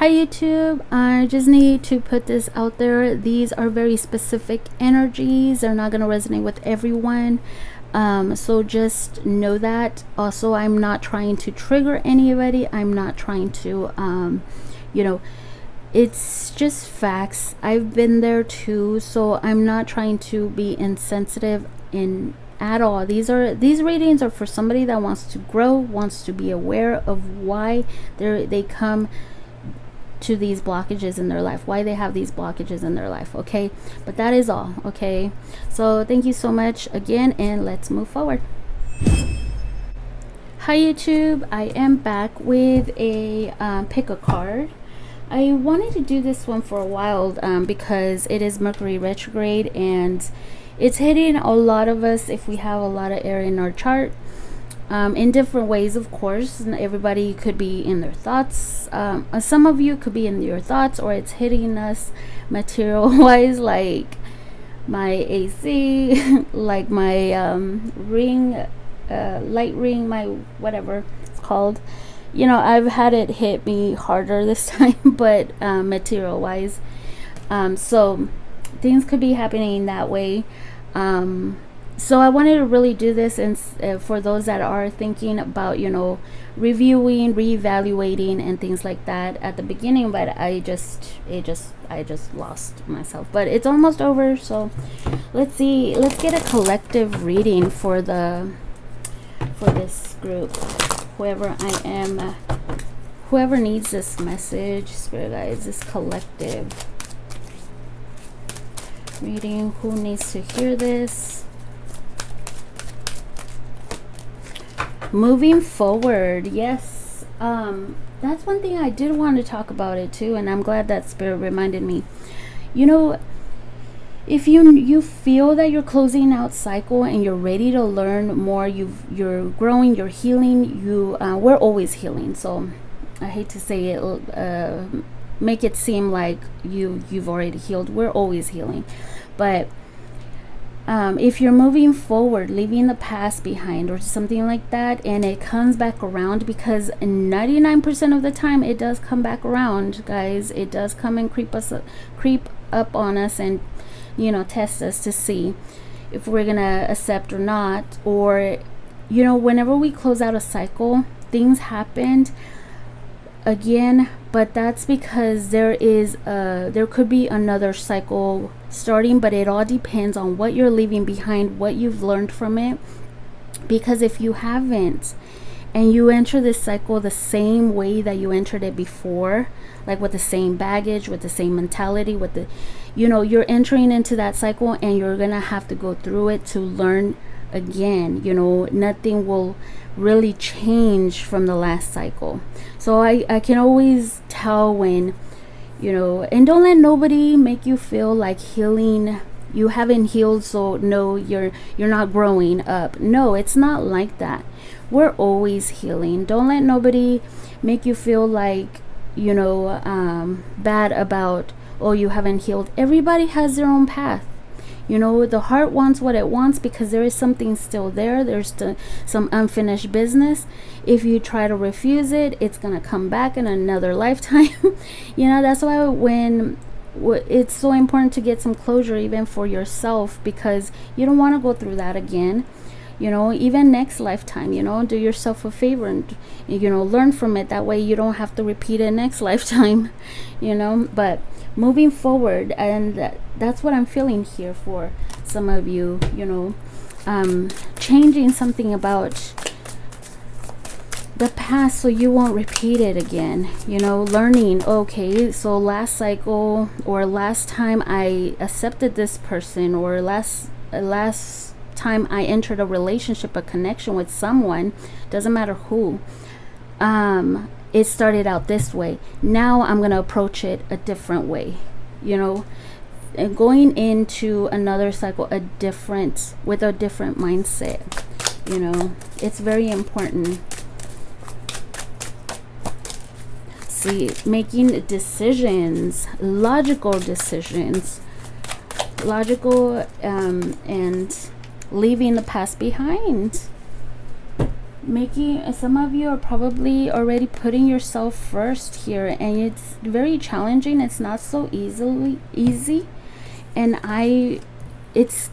Hi YouTube, I just need to put this out there. These are very specific energies. They're not going to resonate with everyone. So just know that. Also, I'm not trying to trigger anybody. I'm not trying to, it's just facts. I've been there too. So I'm not trying to be insensitive at all. These readings are for somebody that wants to grow, wants to be aware of why they come to these blockages in their life, why they have these blockages in their life. Okay, but that is all. Okay, so thank you so much again, and let's move forward. Hi YouTube, I am back with a pick a card. I wanted to do this one for a while because it is Mercury retrograde and it's hitting a lot of us if we have a lot of air in our chart. In different ways, of course. Everybody could be in their thoughts. Some of you could be in your thoughts, or it's hitting us material wise, like my AC, like my ring, light ring, my whatever it's called. I've had it hit me harder this time, but material wise. So things could be happening that way. So I wanted to really do this, and for those that are thinking about, reviewing, reevaluating, and things like that at the beginning, but I just lost myself. But it's almost over, so let's see. Let's get a collective reading for this group. Whoever I am, whoever needs this message, Spirit guides, this collective reading. Who needs to hear this? Moving forward, yes. That's one thing I did want to talk about it too, and I'm glad that Spirit reminded me. If you feel that you're closing out cycle and you're ready to learn more, you're growing, you're healing. We're always healing. So I hate to say it, make it seem like you've already healed. We're always healing, but if you're moving forward, leaving the past behind or something like that, and it comes back around, because 99% of the time it does come back around, guys. It does come and creep up on us and test us to see if we're gonna accept or not. Or whenever we close out a cycle, things happened again, but that's because there could be another cycle starting, but it all depends on what you're leaving behind, what you've learned from it. Because if you haven't, and you enter this cycle the same way that you entered it before, like with the same baggage, with the same mentality, with the you're entering into that cycle, and you're gonna have to go through it to learn again. Nothing will really change from the last cycle. So I can always tell when and don't let nobody make you feel like healing, you haven't healed, so no, you're not growing up. No, it's not like that. We're always healing. Don't let nobody make you feel like bad about, oh, you haven't healed. Everybody has their own path. The heart wants what it wants because there is something still there. There's some unfinished business. If you try to refuse it, it's going to come back in another lifetime. That's why it's so important to get some closure, even for yourself, because you don't want to go through that again. Even next lifetime, do yourself a favor and, learn from it. That way you don't have to repeat it next lifetime, but moving forward, and that's what I'm feeling here for some of you, changing something about the past so you won't repeat it again, learning, okay, so last cycle or last time I accepted this person, or last time I entered a relationship, a connection with someone, doesn't matter who, it started out this way. Now I'm going to approach it a different way, and going into another cycle with a different mindset. It's very important. See, making decisions, logical decisions, and leaving the past behind. making, some of you are probably already putting yourself first here, and it's very challenging. It's not so easy, and it's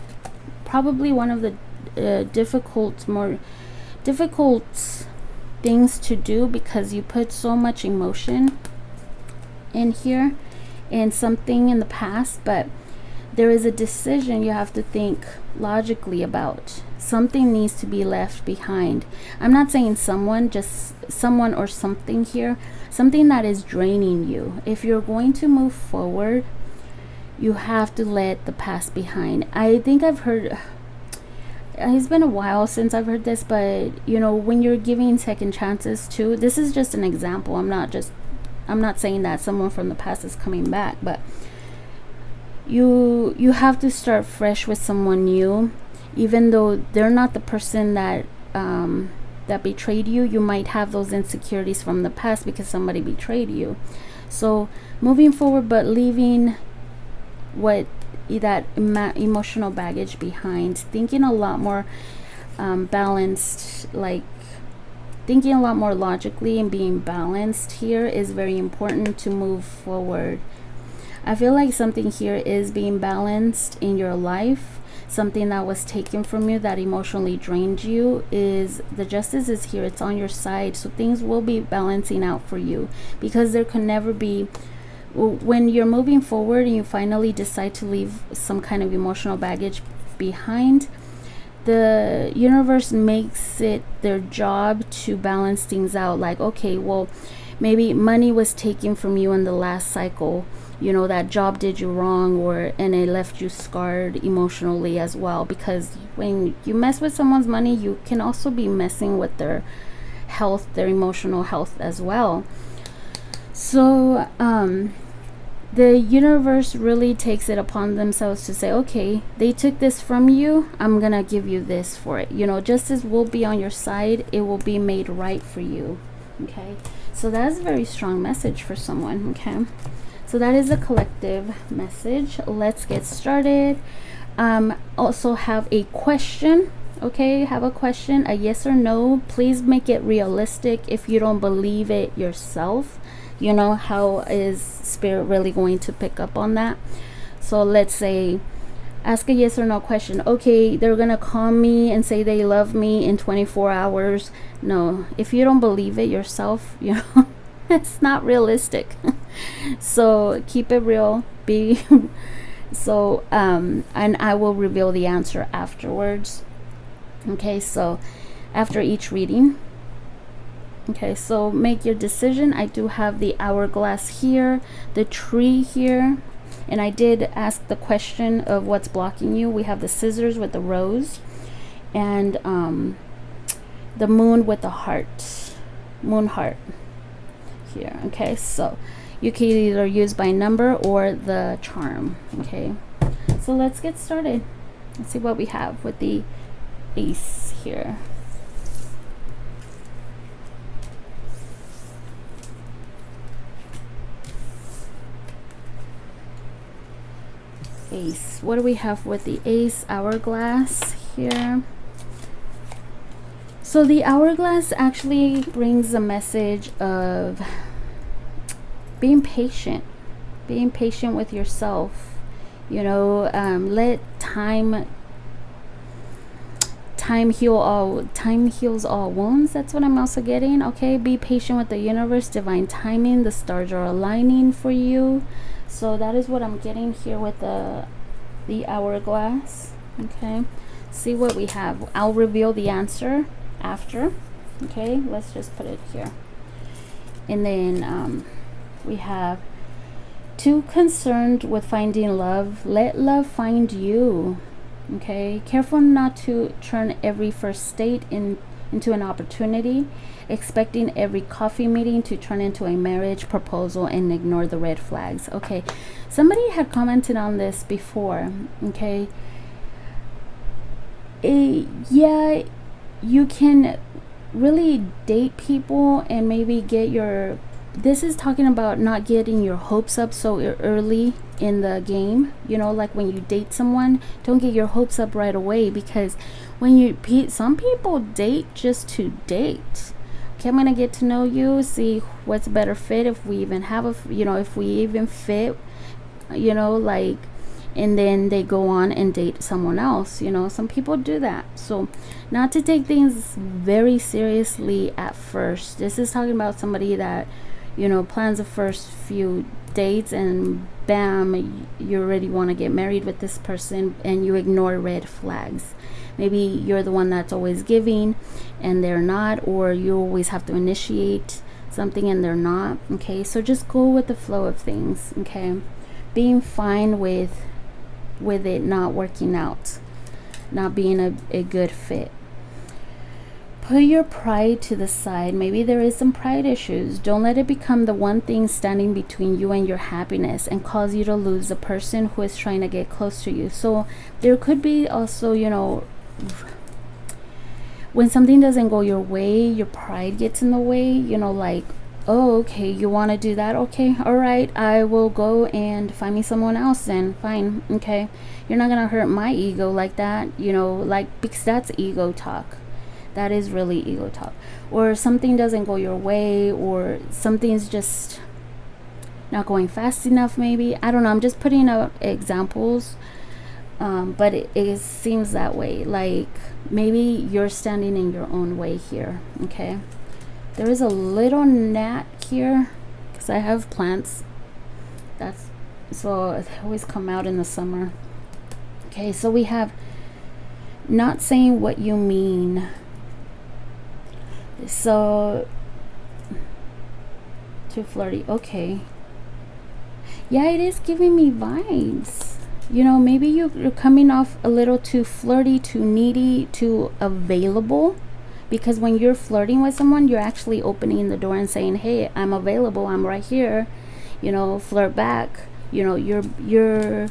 probably one of the more difficult things to do, because you put so much emotion in here and something in the past, but there is a decision you have to think logically about. Something needs to be left behind. I'm not saying someone, just someone or something here, something that is draining you. If you're going to move forward, you have to let the past behind. I think I've heard, it's been a while since I've heard this, but you know, when you're giving second chances too, this is just an example. I'm not saying that someone from the past is coming back, but you have to start fresh with someone new. Even though they're not the person that that betrayed you, you might have those insecurities from the past because somebody betrayed you. So moving forward, but leaving that emotional baggage behind, thinking a lot more balanced, like thinking a lot more logically and being balanced here is very important to move forward. I feel like something here is being balanced in your life. Something that was taken from you that emotionally drained you, is the justice is here. It's on your side, so things will be balancing out for you, because there can never be, when you're moving forward and you finally decide to leave some kind of emotional baggage behind, the universe makes it their job to balance things out. Like, okay, well, maybe money was taken from you in the last cycle, you know, that job did you wrong, and it left you scarred emotionally as well, because when you mess with someone's money, you can also be messing with their health, their emotional health as well. So the universe really takes it upon themselves to say, okay, they took this from you, I'm gonna give you this for it. You know, justice will be on your side. It will be made right for you. Okay, so that's a very strong message for someone. Okay, so that is a collective message. Let's get started. Also have a question. Okay, have a question, a yes or no. Please make it realistic. If you don't believe it yourself, you know, how is spirit really going to pick up on that? So let's say, ask a yes or no question. Okay, they're gonna call me and say they love me in 24 hours. No, if you don't believe it yourself, you know, it's not realistic. So keep it real. Be so and I will reveal the answer afterwards. Okay, so after each reading. Okay, so make your decision. I do have the hourglass here, the tree here, and I did ask the question of what's blocking you. We have the scissors with the rose, and the moon with the heart, moon heart here. Okay, so you can either use by number or the charm. Okay, so let's get started. Let's see what we have with the ace here. Ace. What do we have with the ace? Hourglass here. So the hourglass actually brings a message of being patient with yourself. You know, let time heals all wounds. That's what I'm also getting. Okay, be patient with the universe, divine timing. The stars are aligning for you. So that is what I'm getting here with the hourglass. Okay, see what we have. I'll reveal the answer after. Okay, let's just put it here. And then we have too concerned with finding love. Let love find you. Okay, careful not to turn every first date into an opportunity, expecting every coffee meeting to turn into a marriage proposal, and ignore the red flags. Okay, somebody had commented on this before. Okay, yeah, you can really date people and maybe get your this is talking about not getting your hopes up so early in the game. You know, like when you date someone, don't get your hopes up right away, because when you some people date just to date. Okay, I'm gonna get to know you, see what's a better fit, if we even have a, you know, if we even fit, you know, like, and then they go on and date someone else. You know, some people do that. So not to take things very seriously at first. This is talking about somebody that, you know, plans the first few dates and bam, you already want to get married with this person, and you ignore red flags. Maybe you're the one that's always giving and they're not, or you always have to initiate something and they're not. Okay, so just go with the flow of things. Okay, being fine with it not working out, not being a good fit. Put your pride to the side. Maybe there is some pride issues. Don't let it become the one thing standing between you and your happiness and cause you to lose the person who is trying to get close to you. So there could be also, you know, when something doesn't go your way, your pride gets in the way. You know, like, oh, okay, you want to do that? Okay, all right, I will go and find me someone else then. Fine, okay. You're not gonna hurt my ego like that, you know, like, because that's ego talk. That is really ego talk. Or something doesn't go your way, or something's just not going fast enough, maybe. I don't know, I'm just putting out examples. But it seems that way. Like, maybe you're standing in your own way here, okay? There is a little gnat here, because I have plants. That's, so they always come out in the summer. Okay, so we have not saying what you mean. So, too flirty. Okay. Yeah, it is giving me vibes. You know, maybe you're coming off a little too flirty, too needy, too available. Because when you're flirting with someone, you're actually opening the door and saying, hey, I'm available, I'm right here. You know, flirt back. You know, you're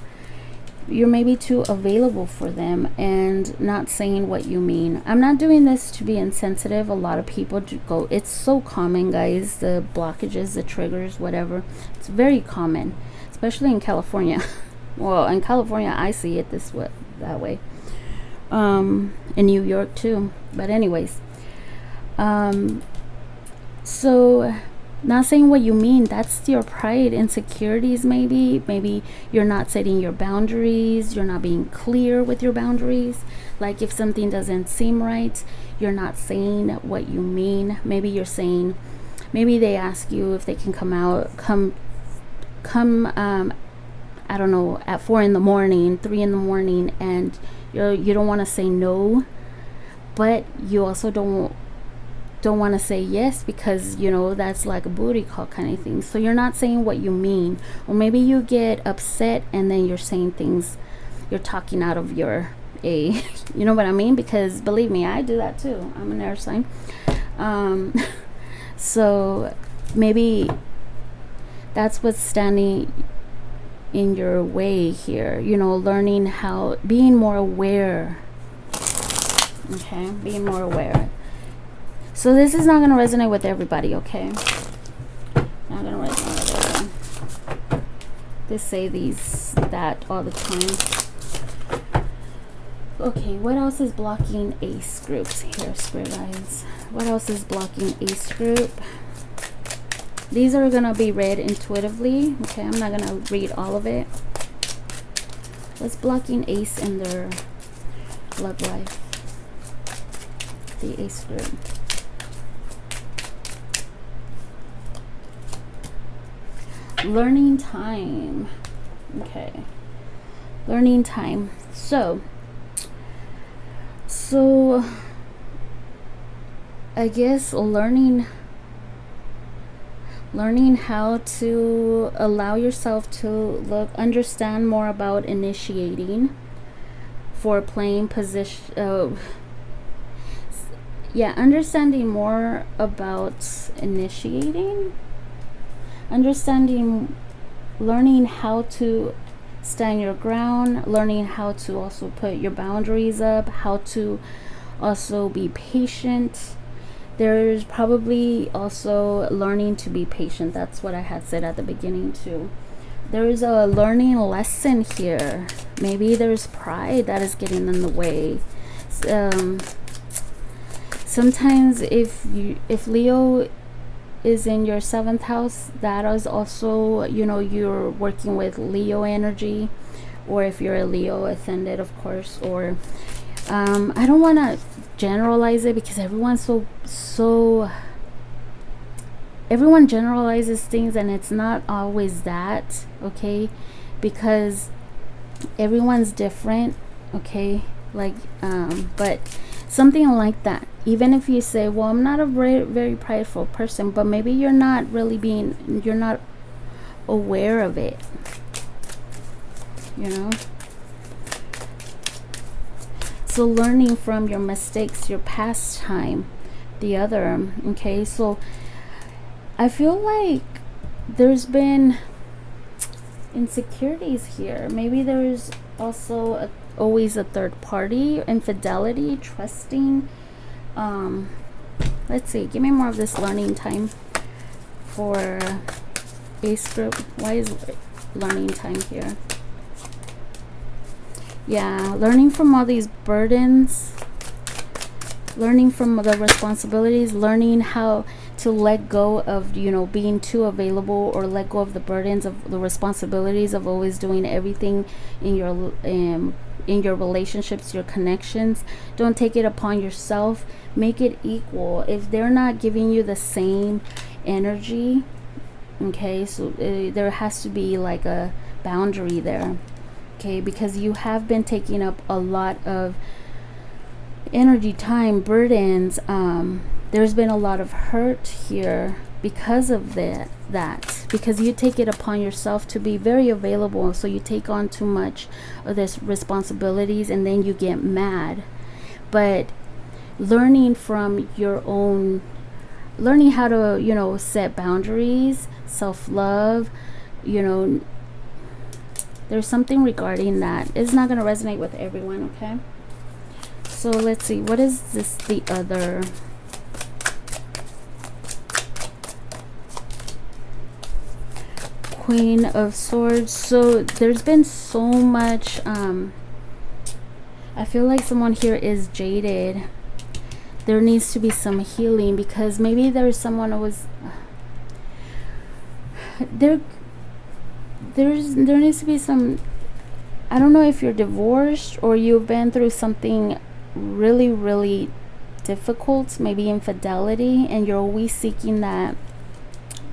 maybe too available for them and not saying what you mean. I'm not doing this to be insensitive. A lot of people go, it's so common, guys, the blockages, the triggers, whatever. It's very common, especially in California. Well, in California, I see it that way. In New York too. But anyways, so not saying what you mean, that's your pride, insecurities. Maybe you're not setting your boundaries, you're not being clear with your boundaries. Like, if something doesn't seem right, you're not saying what you mean. Maybe you're saying, maybe they ask you if they can come I don't know, at 4 in the morning, 3 in the morning, and you don't want to say no, but you also don't want to say yes, because, you know, that's like a booty call kind of thing. So you're not saying what you mean. Or maybe you get upset and then you're saying things, you're talking out of your you know what I mean? Because believe me, I do that too. I'm an air sign. So maybe that's what's standing in your way here. You know, learning how, being more aware. Okay, being more aware. So this is not going to resonate with everybody, okay? Not going to resonate with everyone. They say that all the time. Okay, what else is blocking ace groups here, spirit guides? What else is blocking ace group? These are going to be read intuitively, okay? I'm not going to read all of it. What's blocking ace in their love life? The ace group. Learning time. Okay, learning time. So I guess learning how to allow yourself to understand more about initiating, foreplaying, position. Yeah, understanding more about initiating. Learning how to stand your ground, learning how to also put your boundaries up, how to also be patient, There's probably also learning to be patient. That's what I had said at the beginning too. There's a learning lesson here. Maybe there's pride that is getting in the way. Sometimes if Leo is in your 7th house, that is also, you know, you're working with Leo energy, or if you're a Leo ascendant, of course. Or I don't want to generalize it, because everyone generalizes things, and it's not always that, okay? Because everyone's different, okay? Like but something like that. Even if you say, well, I'm not a very, very prideful person, but maybe you're not aware of it, you know? So learning from your mistakes, your past time, the other, okay? So I feel like there's been insecurities here. Maybe there's also always a third party, infidelity, trusting. Let's see, give me more of this learning time for a script. Why is learning time here? Yeah, learning from all these burdens, learning from the responsibilities, learning how to let go of, you know, being too available, or let go of the burdens of the responsibilities of always doing everything in your relationships, your connections. Don't take it upon yourself. Make it equal. If they're not giving you the same energy, okay, so there has to be like a boundary there, okay? Because you have been taking up a lot of energy, time, burdens. There's been a lot of hurt here because of that, because you take it upon yourself to be very available, so you take on too much of this responsibilities, and then you get mad. But learning from your own, learning how to, you know, set boundaries, self-love, you know, there's something regarding that. It's not going to resonate with everyone, okay? So let's see, what is this, the other? Queen of Swords. So there's been so much, I feel like someone here is jaded. There needs to be some healing, because maybe there's someone who was there needs to be some, I don't know if you're divorced or you've been through something really, really difficult, maybe infidelity, and you're always seeking that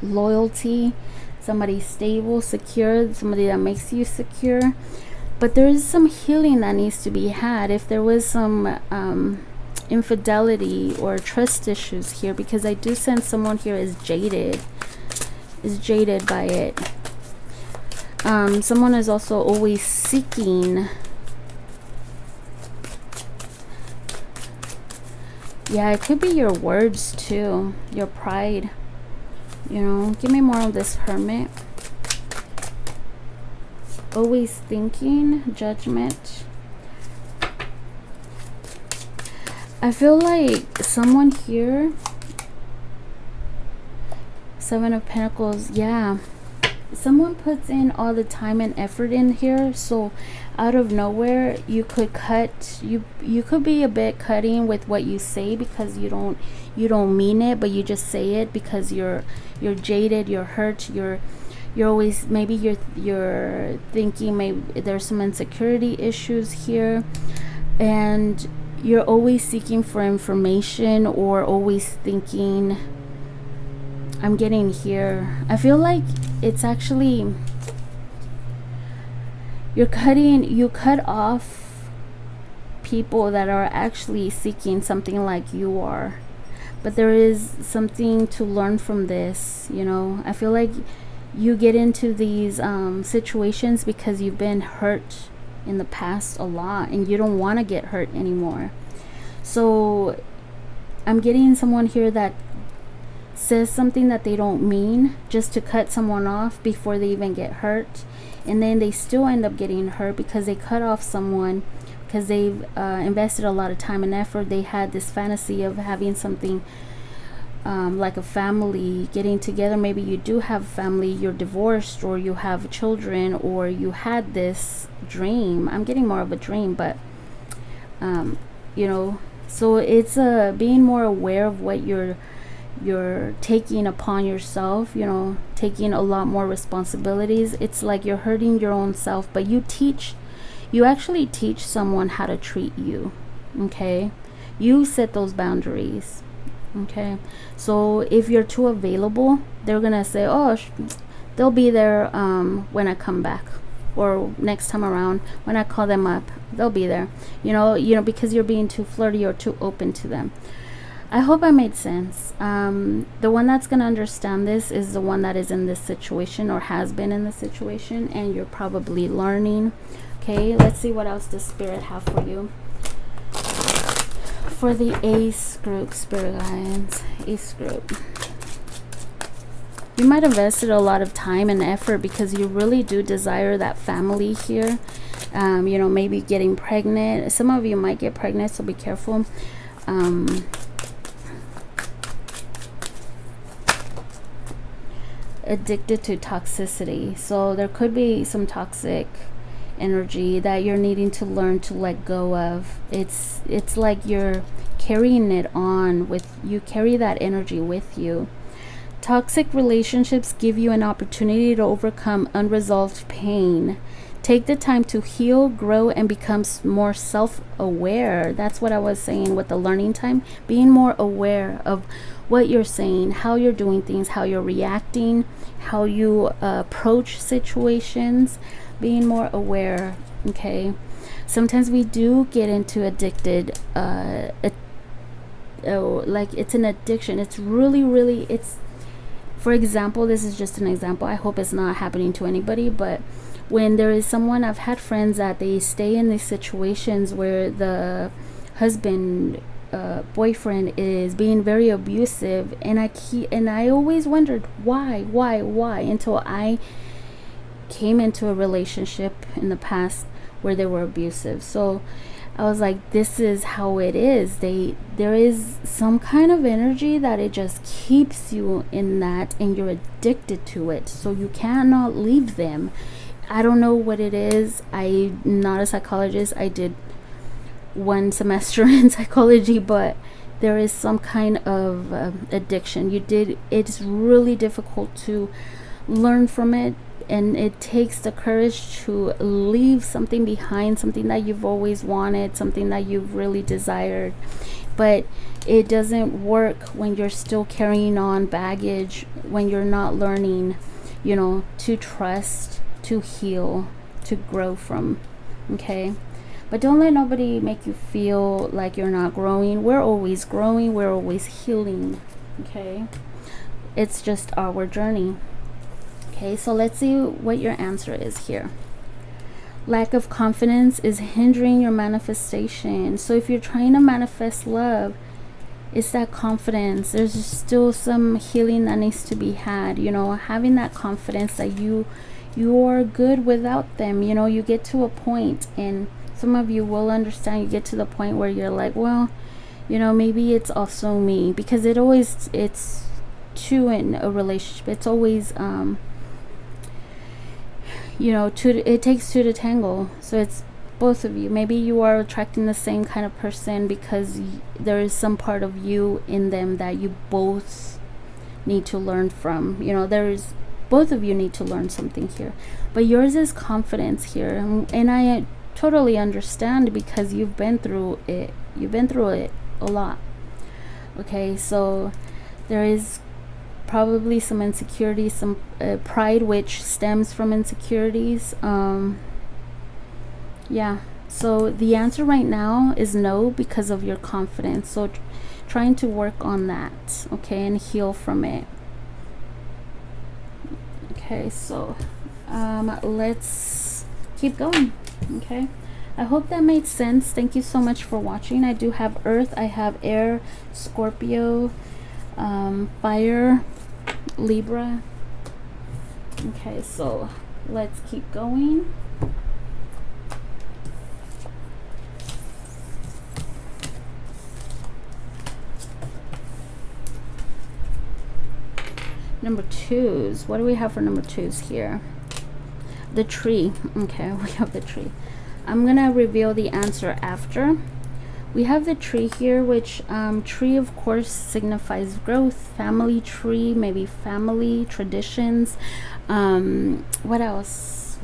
loyalty, somebody stable, secure, somebody that makes you secure. But there is some healing that needs to be had if there was some infidelity or trust issues here, because I do sense someone here is jaded by it. Someone is also always seeking, yeah, it could be your words too, your pride, you know. Give me more of this Hermit. Always thinking, judgment. I feel like someone here, 7 of Pentacles, yeah, someone puts in all the time and effort in here, so out of nowhere you could cut, you could be a bit cutting with what you say, because you don't mean it, but you just say it because you're jaded, you're hurt, you're always, maybe you're thinking maybe there's some insecurity issues here, and you're always seeking for information, or always thinking, I'm getting here, I feel like it's actually, you cut off people that are actually seeking something like you are. But there is something to learn from this, you know. I feel like you get into these situations because you've been hurt in the past a lot, and you don't want to get hurt anymore. So I'm getting someone here that says something that they don't mean, just to cut someone off before they even get hurt, and then they still end up getting hurt because they cut off someone because they've invested a lot of time and effort. They had this fantasy of having something like a family getting together. Maybe you do have family, you're divorced, or you have children, or you had this dream. I'm getting more of a dream, but you know, so it's being more aware of what you're taking upon yourself, you know, taking a lot more responsibilities. It's like you're hurting your own self, but you actually teach someone how to treat you. Okay, you set those boundaries. Okay, so if you're too available, they're gonna say, oh, they'll be there when I come back, or next time around when I call them up, they'll be there. You know, because you're being too flirty or too open to them. I hope I made sense. The one that's gonna understand this is the one that is in this situation or has been in this situation, and you're probably learning. Okay, let's see what else does Spirit have for you. For the Ace group, Spirit Guides, Ace group. You might have invested a lot of time and effort because you really do desire that family here. You know, maybe getting pregnant. Some of you might get pregnant, so be careful. Addicted to toxicity. So there could be some toxic energy that you're needing to learn to let go of. It's like you're carrying it on with you, carry that energy with you. Toxic relationships give you an opportunity to overcome unresolved pain. Take the time to heal, grow, and become more self-aware. That's what I was saying with the learning time. Being more aware of what you're saying, how you're doing things, how you're reacting, how you approach situations. Being more aware. Okay, sometimes we do get into addicted like it's an addiction. It's really, it's, for example, this is just an example, I hope it's not happening to anybody, but when there is someone, I've had friends that they stay in these situations where the husband, boyfriend is being very abusive, and I always wondered why until I came into a relationship in the past where they were abusive. So I was like, this is how it is. There is some kind of energy that it just keeps you in that, and you're addicted to it, so you cannot leave them. I don't know what it is. I'm not a psychologist. I did one semester in psychology, but there is some kind of addiction. It's really difficult to learn from it, and it takes the courage to leave something behind, something that you've always wanted, something that you've really desired. But it doesn't work when you're still carrying on baggage, when you're not learning, you know, to trust, to heal, to grow from. Okay, but don't let nobody make you feel like you're not growing. We're always growing, we're always healing. Okay, it's just our journey. Okay, so let's see what your answer is here. Lack of confidence is hindering your manifestation. So if you're trying to manifest love, it's that confidence. There's still some healing that needs to be had. You know, having that confidence that you are good without them. You know, you get to a point, and some of you will understand, you get to the point where you're like, well, you know, maybe it's also me, because it's two in a relationship. It's always you know, it takes two to tango. So it's both of you. Maybe you are attracting the same kind of person because there is some part of you in them that you both need to learn from. You know, both of you need to learn something here. But yours is confidence here, and I totally understand, because you've been through it. You've been through it a lot. Okay, so there is probably some insecurity, some pride, which stems from insecurities. Yeah, so the answer right now is no, because of your confidence. So trying to work on that, okay, and heal from it. Okay, so let's keep going. Okay, I hope that made sense. Thank you so much for watching. I do have Earth, I have Air, Scorpio, Fire, Libra. Okay, so let's keep going. Number twos. What do we have for number twos here? The tree. Okay, we have the tree. I'm gonna reveal the answer after. We have the tree here, which tree of course signifies growth, family tree, maybe family traditions. What else?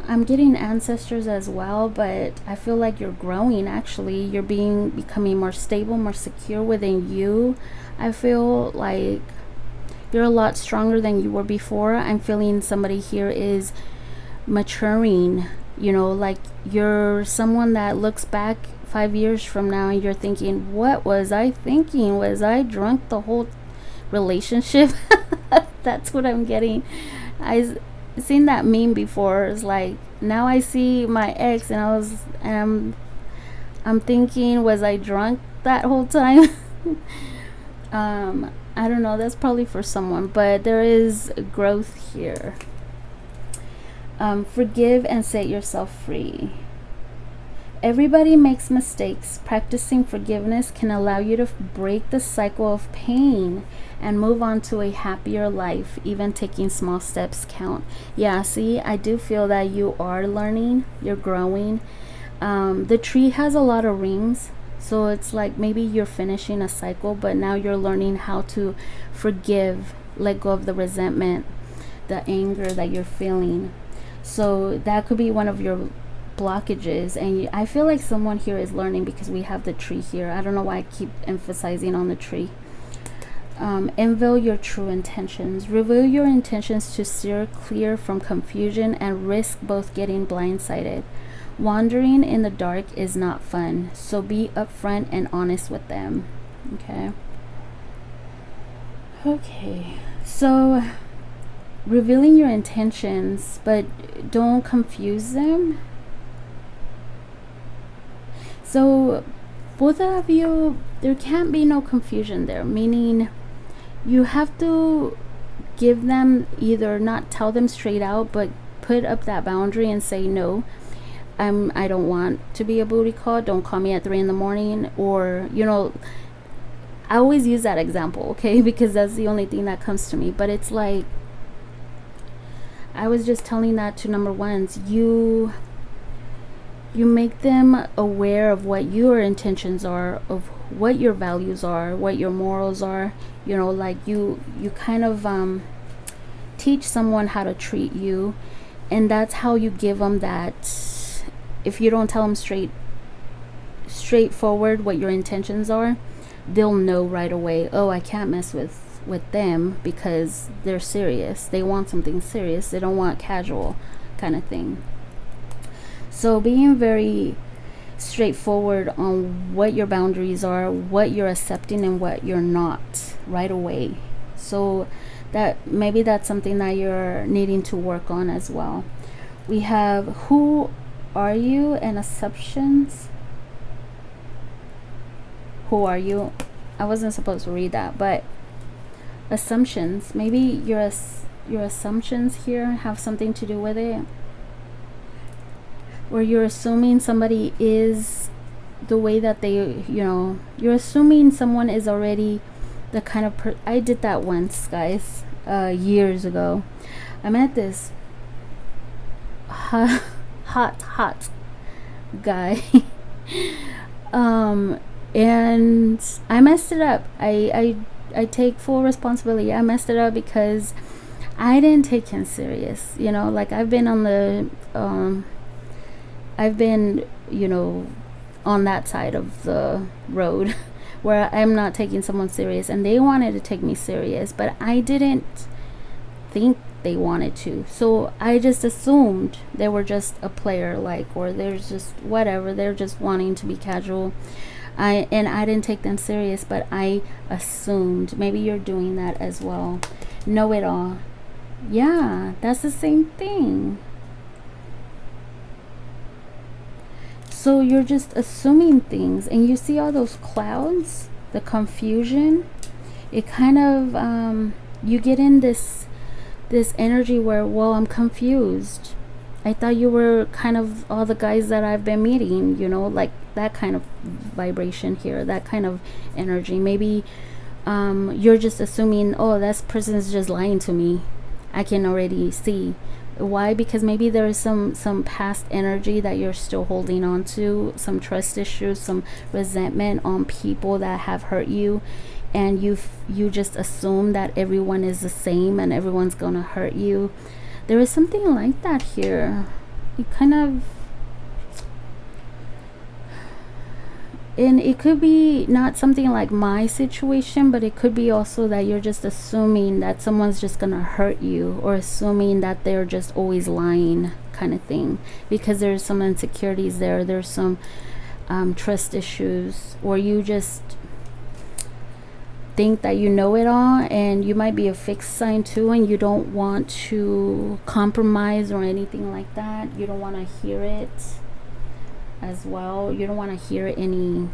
I'm getting ancestors as well, but I feel like you're growing. Actually, you're becoming more stable, more secure within you. I feel like you're a lot stronger than you were before. I'm feeling somebody here is maturing. You know, like you're someone that looks back 5 years from now and you're thinking, what was I thinking? Was I drunk the whole relationship? That's what I'm getting. I seen that meme before. It's like, now I see my ex and I'm thinking, was I drunk that whole time? I don't know, that's probably for someone, but there is growth here. Forgive and set yourself free. Everybody makes mistakes. Practicing forgiveness can allow you to break the cycle of pain and move on to a happier life. Even taking small steps count. Yeah, see, I do feel that you are learning, you're growing. The tree has a lot of rings, so it's like maybe you're finishing a cycle, but now you're learning how to forgive, let go of the resentment, the anger that you're feeling. So that could be one of your blockages, and I feel like someone here is learning because we have the tree here. I don't know why I keep emphasizing on the tree. Unveil your true intentions. Reveal your intentions to steer clear from confusion and risk both getting blindsided. Wandering in the dark is not fun, so be upfront and honest with them. Okay, so revealing your intentions, but don't confuse them. So both of you, there can't be no confusion there, meaning you have to give them, either not tell them straight out, but put up that boundary and say, no, I don't want to be a booty call. Don't call me at 3 a.m. Or, you know, I always use that example, okay, because that's the only thing that comes to me. But it's like, I was just telling that to number ones. You make them aware of what your intentions are, of what your values are, what your morals are. You know, like you kind of teach someone how to treat you, and that's how you give them that. If you don't tell them straightforward what your intentions are, they'll know right away, oh, I can't mess with them because they're serious. They want something serious. They don't want casual kind of thing. So being very straightforward on what your boundaries are, what you're accepting and what you're not, right away. So that maybe that's something that you're needing to work on as well. We have who are you and assumptions. Who are you? I wasn't supposed to read that, but assumptions, maybe your assumptions here have something to do with it, where you're assuming somebody is the way that they, you know, you're assuming someone is already the kind of I did that once, guys, years ago. I met this hot guy and I messed it up. I take full responsibility. I messed it up because I didn't take him serious. You know, like I've been on the you know, on that side of the road where I'm not taking someone serious, and they wanted to take me serious, but I didn't think they wanted to. So I just assumed they were just a player, like, or there's just whatever, they're just wanting to be casual. I didn't take them serious, but I assumed. Maybe you're doing that as well. Know it all. Yeah, that's the same thing. So you're just assuming things, and you see all those clouds, the confusion. It kind of you get in this energy where, well, I'm confused. I thought you were kind of all the guys that I've been meeting, you know, like that kind of vibration here, that kind of energy. Maybe you're just assuming, oh, this person is just lying to me. I can already see why, because maybe there is some past energy that you're still holding on to, some trust issues, some resentment on people that have hurt you, and you just assume that everyone is the same and everyone's gonna hurt you. There is something like that here. It kind of, and it could be not something like my situation, but it could be also that you're just assuming that someone's just gonna hurt you, or assuming that they're just always lying, kind of thing, because there's some insecurities there, there's some trust issues, or you just think that you know it all, and you might be a fixed sign too, and you don't want to compromise or anything like that. You don't want to hear it as well. You don't want to hear any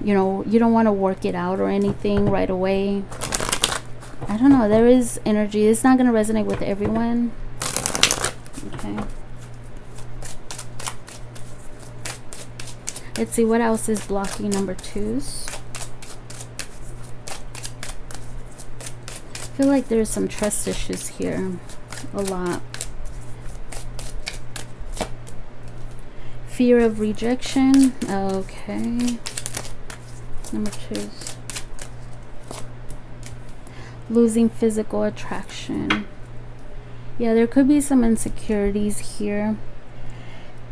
you know, you don't want to work it out or anything right away. I don't know, there is energy. It's not going to resonate with everyone. Okay, let's see what else is blocking number twos. I feel like there's some trust issues here, a lot. Fear of rejection. Okay, number twos. Losing physical attraction. Yeah, there could be some insecurities here.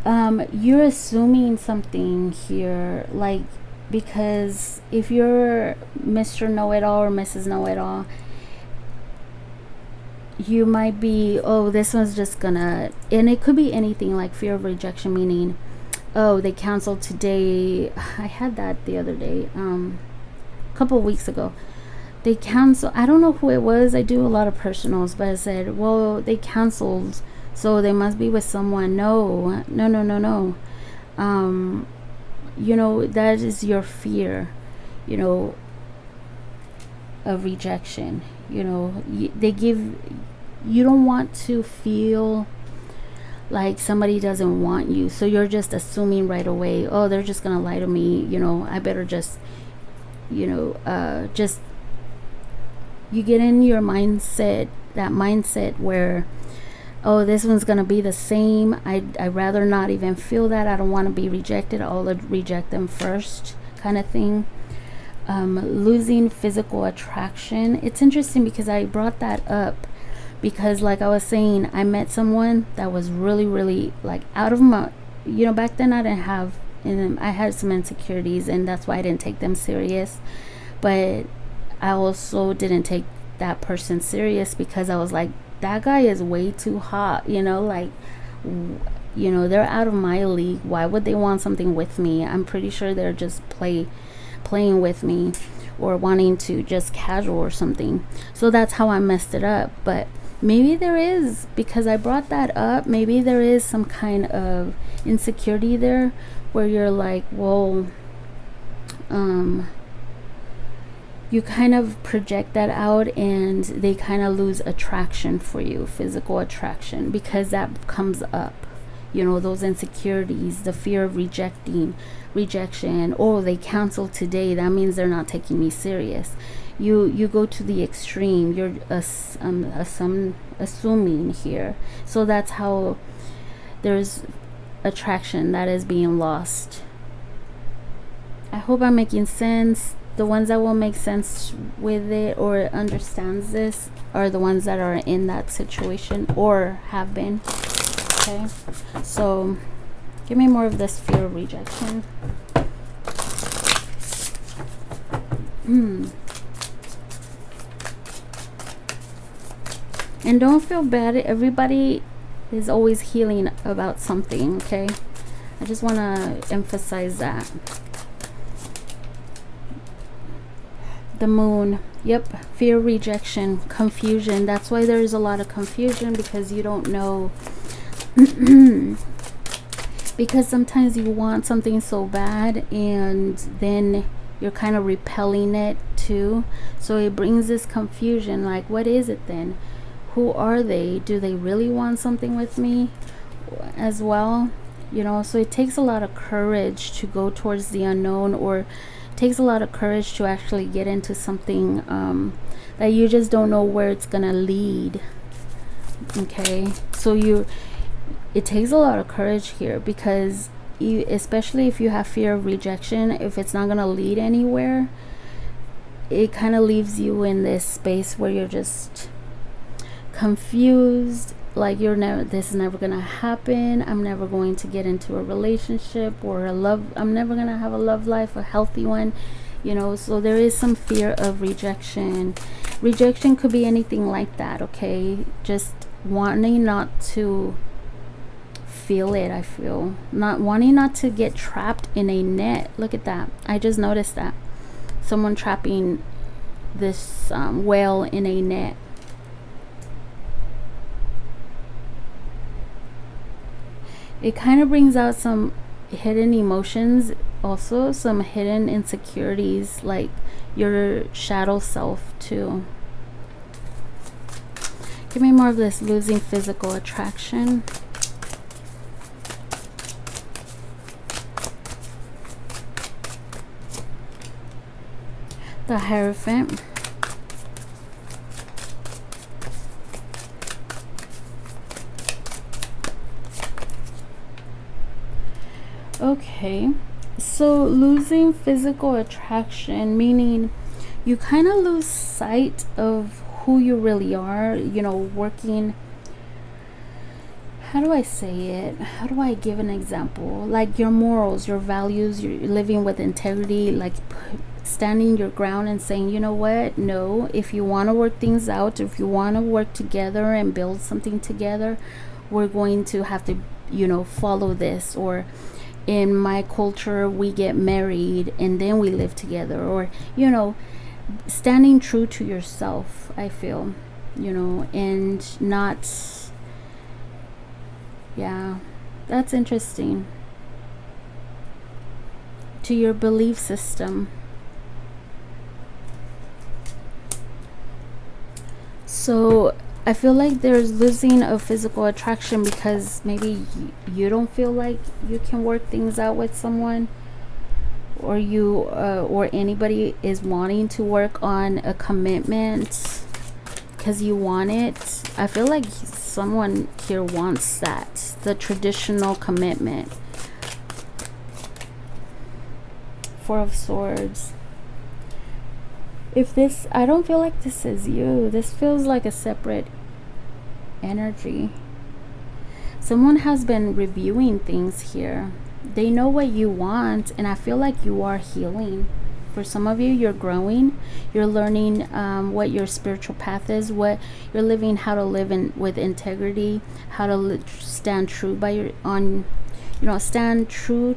You're assuming something here, like, because if you're Mr. Know-It-All or Mrs. Know-It-All, you might be, oh, this one's just gonna, and it could be anything, like fear of rejection, meaning, oh, they canceled today. I had that the other day, a couple of weeks ago. They canceled, I don't know who it was. I do a lot of personals, but I said, well, they canceled, so they must be with someone. No. You know, that is your fear, you know, of rejection. You know, you don't want to feel like somebody doesn't want you, so you're just assuming right away, oh, they're just gonna lie to me, you know, I better just, you know, just, you get in your mindset, that mindset where, oh, this one's gonna be the same. I'd rather not even feel that. I don't want to be rejected. I'll reject them first, kind of thing. Losing physical attraction. It's interesting because I brought that up because, like I was saying, I met someone that was really, really, like, out of my, you know, back then I didn't have, and I had some insecurities, and that's why I didn't take them serious. But I also didn't take that person serious because I was like, that guy is way too hot, you know, like, you know, they're out of my league. Why would they want something with me? I'm pretty sure they're just playing with me, or wanting to just casual or something. So that's how I messed it up. But maybe there is, because I brought that up, maybe there is some kind of insecurity there where you're like, well, you kind of project that out, and they kind of lose attraction for you, physical attraction, because that comes up, you know, those insecurities, the fear of rejection. Oh, they canceled today, that means they're not taking me serious. You go to the extreme. You're assuming here. So that's how there's attraction that is being lost. I hope I'm making sense. The ones that will make sense with it or understands this are the ones that are in that situation or have been. Okay, so give me more of this fear of rejection. And don't feel bad. Everybody is always healing about something, okay? I just want to emphasize that. The moon. Yep, fear, rejection, confusion. That's why there's a lot of confusion, because you don't know. Because sometimes you want something so bad, and then you're kind of repelling it too. So it brings this confusion, like, what is it then? Who are they? Do they really want something with me as well? You know, so it takes a lot of courage to go towards the unknown, or takes a lot of courage to actually get into something that you just don't know where it's gonna lead. Okay, so it takes a lot of courage here, because you, especially if you have fear of rejection, if it's not gonna lead anywhere, it kind of leaves you in this space where you're just confused, like this is never gonna happen, I'm never going to get into a relationship or I'm never gonna have a love life, a healthy one, you know. So there is some fear of rejection. Rejection could be anything like that, okay? Just wanting not to feel it. I feel not wanting not to get trapped in a net. Look at that, I just noticed that someone trapping this whale in a net. It kind of brings out some hidden emotions, also some hidden insecurities, like your shadow self too. Give me more of this losing physical attraction. The Hierophant. Okay, so losing physical attraction, meaning you kind of lose sight of who you really are, you know, working, how do I say it, how do I give an example, like your morals, your values, you're living with integrity, like standing your ground and saying, you know what, no, if you want to work things out, if you want to work together and build something together, we're going to have to, you know, follow this. Or in my culture, we get married and then we live together. Or, you know, standing true to yourself, I feel, you know, and not, yeah, that's interesting, to your belief system. So I feel like there's losing of physical attraction because maybe you don't feel like you can work things out with someone, or you or anybody is wanting to work on a commitment because you want it. I feel like someone here wants that, the traditional commitment. Four of Swords. If this, I don't feel like this is you. This feels like a separate energy. Someone has been reviewing things here. They know what you want, and I feel like you are healing. For some of you, you're growing. You're learning what your spiritual path is, what you're living, how to live with integrity, how to stand true by your stand true.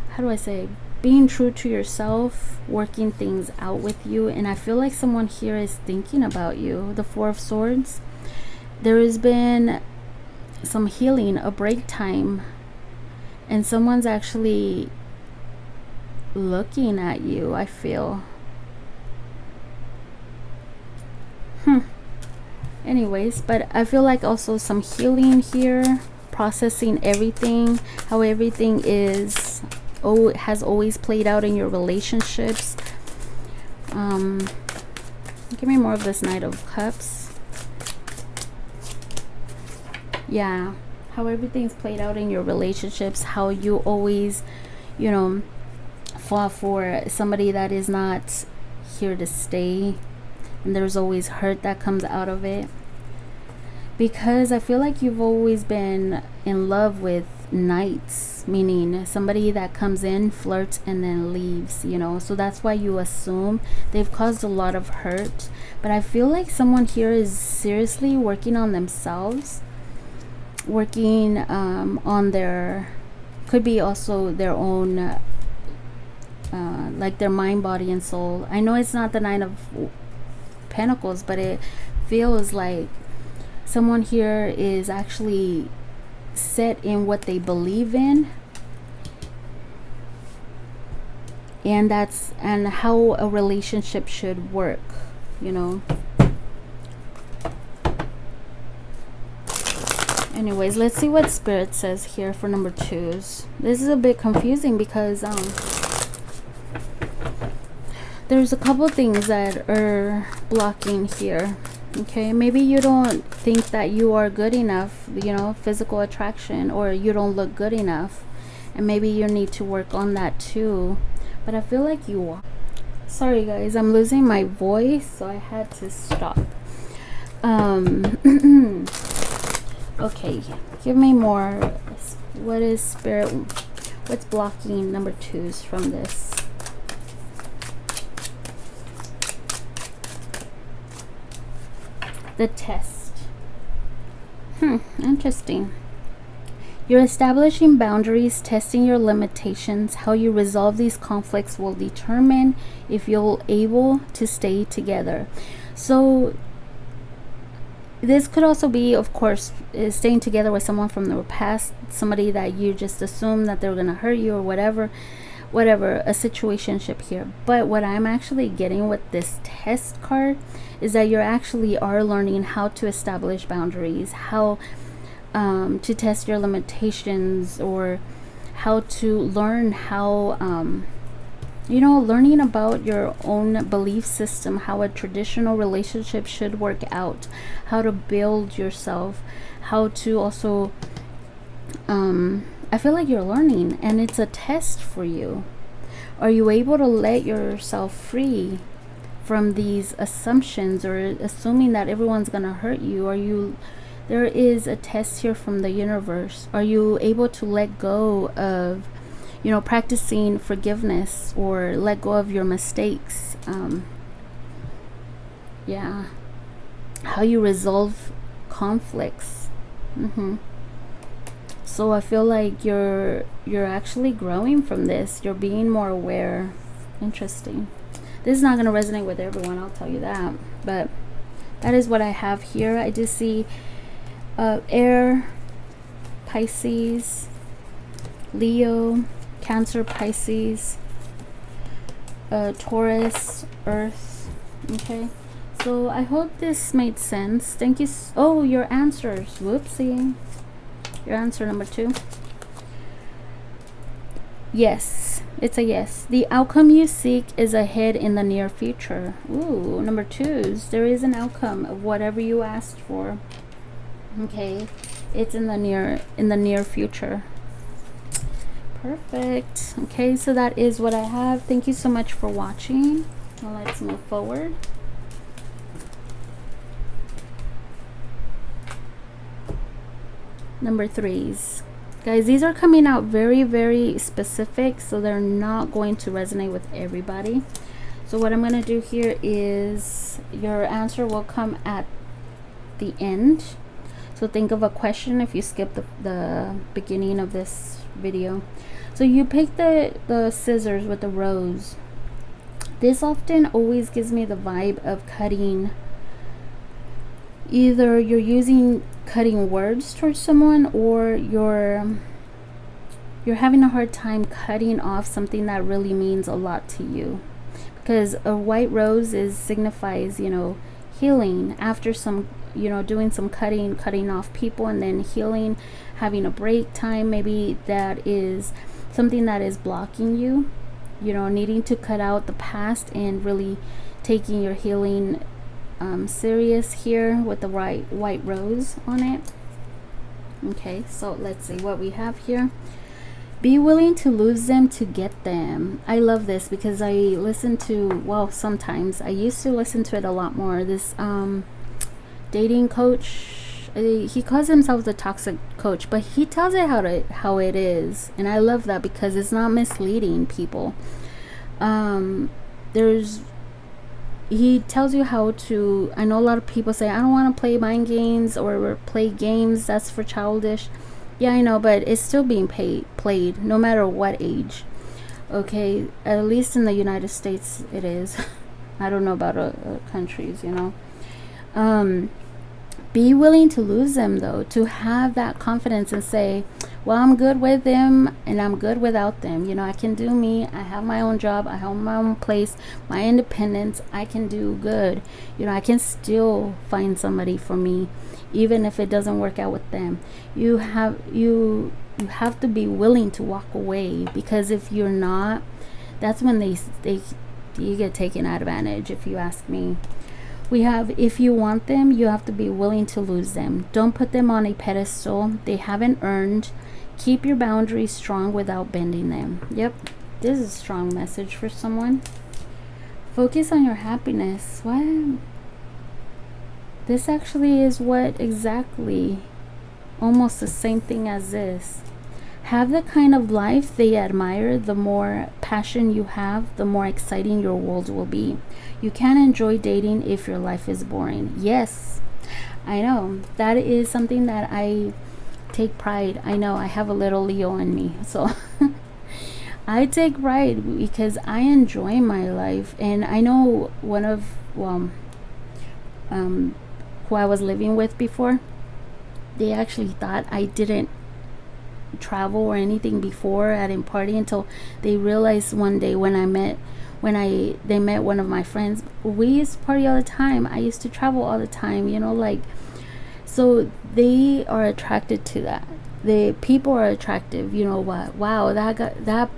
How do I say? Being true to yourself, working things out with you. And I feel like someone here is thinking about you. The Four of Swords. There has been some healing, a break time, and someone's actually looking at you, I feel. Anyways, but I feel like also some healing here, processing everything, how everything is has always played out in your relationships. Give me more of this Knight of Cups. Yeah, how everything's played out in your relationships, how you always, you know, fought for somebody that is not here to stay, and there's always hurt that comes out of it. Because I feel like you've always been in love with knights, meaning somebody that comes in, flirts, and then leaves, you know. So that's why you assume they've caused a lot of hurt. But I feel like someone here is seriously working on themselves, working on their, could be also their own, like their mind, body, and soul. I know it's not the Nine of Pentacles, but it feels like someone here is actually set in what they believe in, and that's and how a relationship should work, you know. Anyways, let's see what Spirit says here for number 2s. This is a bit confusing because there's a couple things that are blocking here. Okay, maybe you don't think that you are good enough, you know, physical attraction, or you don't look good enough, and maybe you need to work on that too. But I feel like you are. Sorry guys, I'm losing my voice, so I had to stop. Okay, give me more. What is spirit? What's blocking number 2s from this? The test. Interesting. You're establishing boundaries, testing your limitations. How you resolve these conflicts will determine if you're able to stay together. So this could also be, of course, staying together with someone from the past, somebody that you just assume that they're gonna hurt you or whatever, a situationship here. But what I'm actually getting with this test card is that you actually are learning how to establish boundaries, how to test your limitations, or how to learn how you know, learning about your own belief system, how a traditional relationship should work out, how to build yourself, how to also I feel like you're learning, and it's a test for you. Are you able to let yourself free from these assumptions, or assuming that everyone's gonna hurt you? Are you, there is a test here from the universe. Are you able to let go of, you know, practicing forgiveness, or let go of your mistakes? Yeah, how you resolve conflicts. So I feel like you're actually growing from this. You're being more aware. Interesting. This is not going to resonate with everyone, I'll tell you that, but that is what I have here. I do see air, Pisces, Leo, Cancer, Pisces, Taurus, Earth. Okay, so I hope this made sense. Thank you. Oh, your answers. Whoopsie. Your answer number 2. Yes, it's a yes. The outcome you seek is ahead in the near future. Ooh, number 2s. There is an outcome of whatever you asked for. Okay, it's in the near future. Perfect. Okay, so that is what I have. Thank you so much for watching. Now let's move forward. Number 3s. Guys, these are coming out very, very specific, so they're not going to resonate with everybody. So what I'm going to do here is your answer will come at the end. So think of a question if you skip the beginning of this video. So you pick the scissors with the rose. This often always gives me the vibe of cutting. Either you're using cutting words towards someone, or you're having a hard time cutting off something that really means a lot to you, because a white rose signifies, you know, healing after some, you know, doing some cutting off people, and then healing, having a break time. Maybe that is something that is blocking you, you know, needing to cut out the past and really taking your healing serious here with the white rose on it. Okay, so let's see what we have here. Be willing to lose them to get them. I love this because I listen to, well, sometimes I used to listen to it a lot more. This dating coach, he calls himself the toxic coach, but he tells it how it is, and I love that because it's not misleading people. He tells you how to, I know a lot of people say, I don't want to play mind games or play games, that's for childish. Yeah, I know, but it's still being played no matter what age. Okay, at least in the United States it is. I don't know about other countries, you know. Be willing to lose them, though, to have that confidence and say, well, I'm good with them and I'm good without them. You know, I can do me. I have my own job. I have my own place, my independence. I can do good. You know, I can still find somebody for me, even if it doesn't work out with them. You have to be willing to walk away, because if you're not, that's when they you get taken advantage, if you ask me. We have, if you want them, you have to be willing to lose them. Don't put them on a pedestal they haven't earned. Keep your boundaries strong without bending them. Yep, this is a strong message for someone. Focus on your happiness. What? This actually is what exactly, almost the same thing as this. Have the kind of life they admire. The more passion you have, the more exciting your world will be. You can't enjoy dating if your life is boring. Yes, I know. That is something that I take pride. I know I have a little Leo in me, so I take pride because I enjoy my life. And I know one of, who I was living with before, they actually thought I didn't travel or anything before. I didn't party until they realized one day when they met one of my friends. We used to party all the time. I used to travel all the time, you know, like, so they are attracted to that. The people are attractive, you know what? Wow, that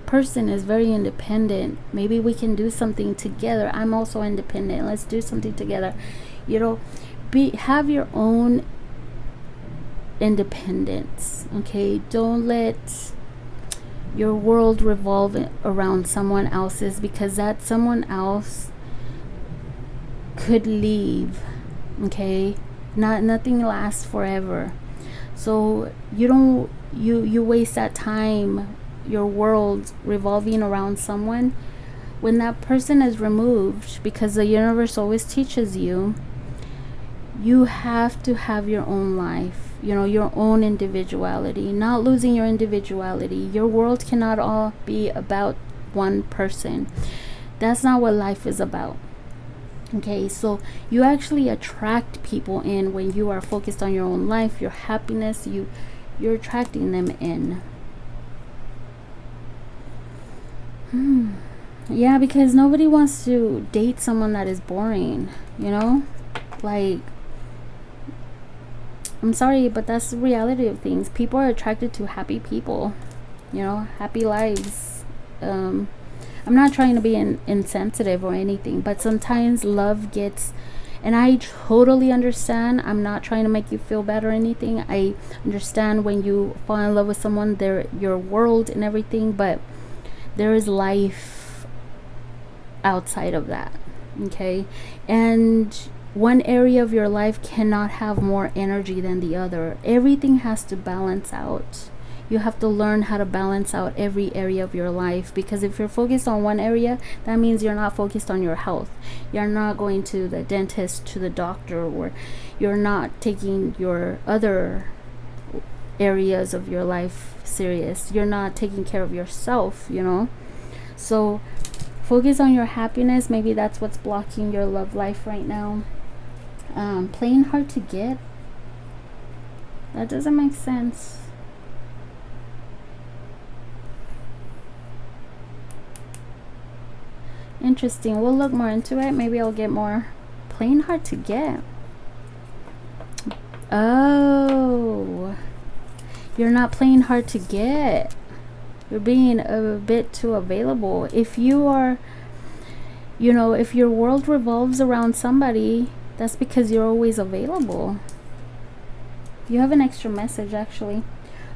person is very independent. Maybe we can do something together. I'm also independent. Let's do something together. You know, have your own independence, okay? Don't let your world revolve around someone else's, because that someone else could leave, okay? Nothing lasts forever. So you waste that time, your world revolving around someone. When that person is removed, because the universe always teaches you, you have to have your own life, you know, your own individuality, not losing your individuality. Your world cannot all be about one person. That's not what life is about. Okay, so you actually attract people in when you are focused on your own life, your happiness. You're attracting them in. Yeah, because nobody wants to date someone that is boring, you know? Like, I'm sorry, but that's the reality of things. People are attracted to happy people, you know, happy lives. I'm not trying to be insensitive or anything, but sometimes love gets, and I totally understand. I'm not trying to make you feel bad or anything. I understand when you fall in love with someone, they're your world and everything, but there is life outside of that, okay? And one area of your life cannot have more energy than the other. Everything has to balance out. You have to learn how to balance out every area of your life, because if you're focused on one area, that means you're not focused on your health. You're not going to the dentist, to the doctor, or you're not taking your other areas of your life serious. You're not taking care of yourself, you know? So focus on your happiness. Maybe that's what's blocking your love life right now. Playing hard to get, that doesn't make sense. Interesting. We'll look more into it. Maybe I'll get more. Playing hard to get. Oh, you're not playing hard to get. You're being a bit too available. If you are, you know, if your world revolves around somebody, that's because you're always available. You have an extra message, actually.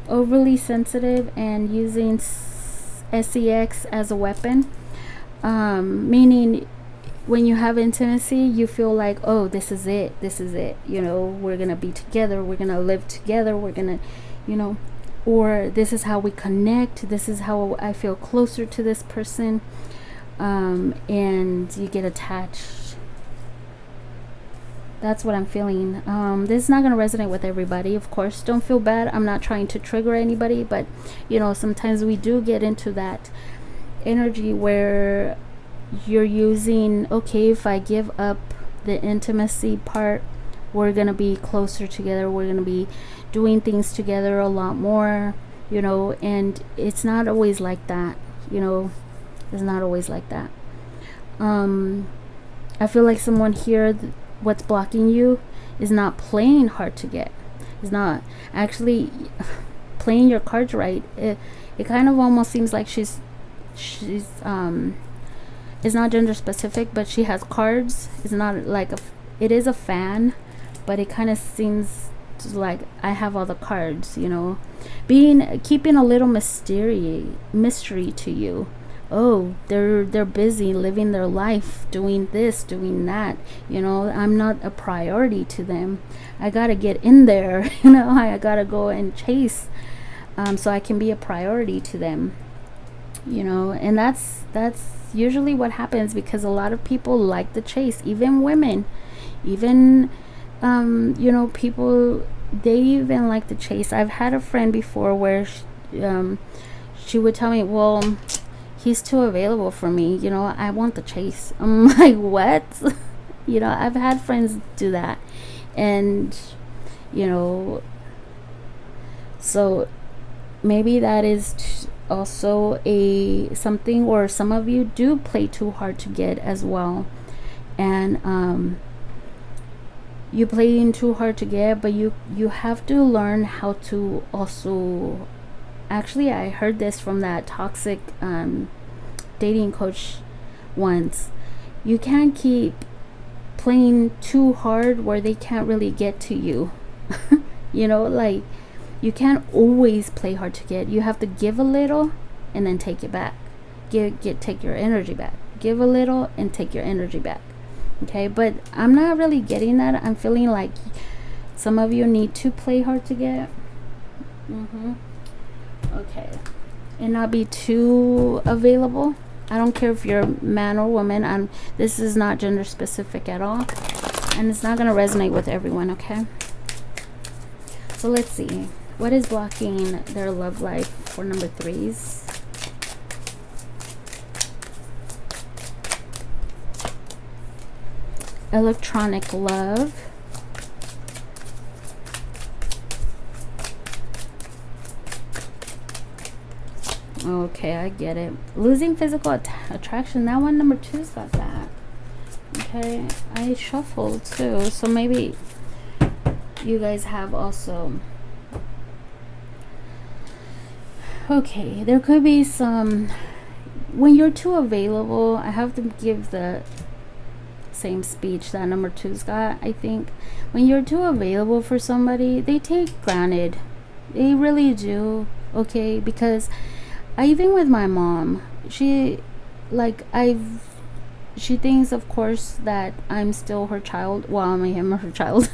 Overly sensitive and using sex as a weapon. Meaning when you have intimacy, you feel like, oh, this is it, you know, we're gonna be together, we're gonna live together, we're gonna, you know, or this is how we connect, this is how I feel closer to this person, and you get attached. That's what I'm feeling. This is not going to resonate with everybody, of course. Don't feel bad. I'm not trying to trigger anybody, but you know, sometimes we do get into that energy where you're using, okay, if I give up the intimacy part, we're going to be closer together, we're going to be doing things together a lot more, you know, and it's not always like that, you know. It's not always like that. I feel like someone here, what's blocking you is not playing hard to get, is not actually playing your cards right. It kind of almost seems like she's it's not gender specific, but she has cards. It's not like it is a fan, but it kind of seems like I have all the cards, you know, keeping a little mystery to you. Oh, they're busy living their life, doing this, doing that, you know. I'm not a priority to them. I gotta get in there, you know. I gotta go and chase, so I can be a priority to them, you know. And that's usually what happens, because a lot of people like the chase, even women, even you know, people, they even like the chase. I've had a friend before where she would tell me, well, he's too available for me, you know, I want the chase. I'm like, what? You know, I've had friends do that. And, you know, so maybe that is also a something, or some of you do play too hard to get as well. And you playing too hard to get, but you have to learn how to also, actually, I heard this from that toxic dating coach once. You can't keep playing too hard where they can't really get to you. You know, like, you can't always play hard to get. You have to give a little and then take it back. Take your energy back. Give a little and take your energy back. Okay, but I'm not really getting that. I'm feeling like some of you need to play hard to get. Okay, and not be too available. I don't care if you're man or woman. This is not gender specific at all, and it's not going to resonate with everyone. Okay, so let's see what is blocking their love life for number 3s. Electronic love. Okay, I get it. Losing physical attraction. That one, number 2's got that. Okay, I shuffled too, so maybe you guys have also. Okay, there could be some, when you're too available, I have to give the same speech that number 2's got. I think when you're too available for somebody, they take granted. They really do. Okay, because even with my mom, she thinks, of course, that I'm still her child. Well, I am her child.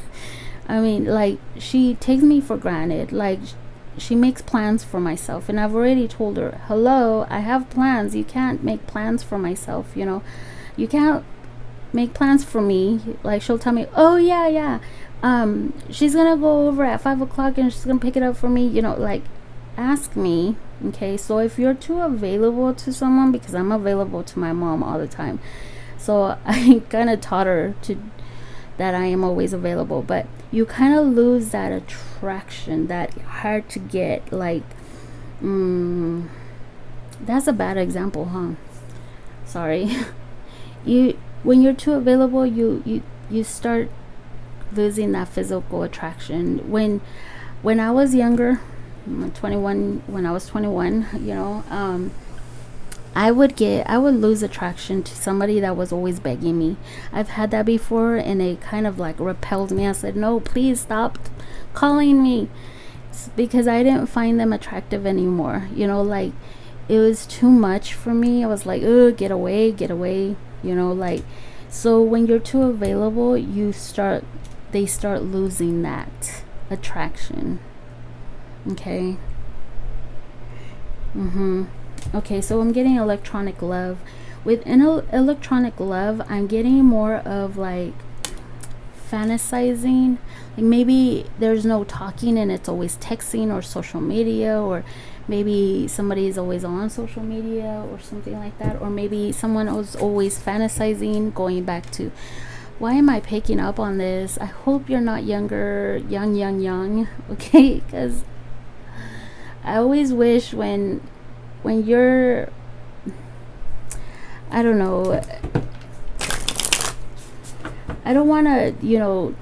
I mean, like, she takes me for granted. Like, she makes plans for myself, and I've already told her, hello, I have plans. You can't make plans for myself, you know. You can't make plans for me. Like, she'll tell me, oh yeah, she's gonna go over at 5 o'clock and she's gonna pick it up for me, you know. Like, ask me. Okay, so if you're too available to someone, because I'm available to my mom all the time, so I kind of taught her that I am always available, but you kind of lose that attraction, that hard to get. Like, that's a bad example, huh? Sorry. When you're too available, you start losing that physical attraction. When I was younger, when I was 21, you know, I would lose attraction to somebody that was always begging me. I've had that before, and it kind of like repelled me. I said, no, please stop calling me, because I didn't find them attractive anymore. You know, like, it was too much for me. I was like, oh, get away, you know. Like, so when you're too available, they start losing that attraction. Okay. Okay, so I'm getting electronic love. With electronic love, I'm getting more of like fantasizing. Like, maybe there's no talking and it's always texting or social media, or maybe somebody is always on social media or something like that, or maybe someone was always fantasizing, going back to, why am I picking up on this? I hope you're not young, okay? Because I always wish when you're, I don't know, I don't want to, you know,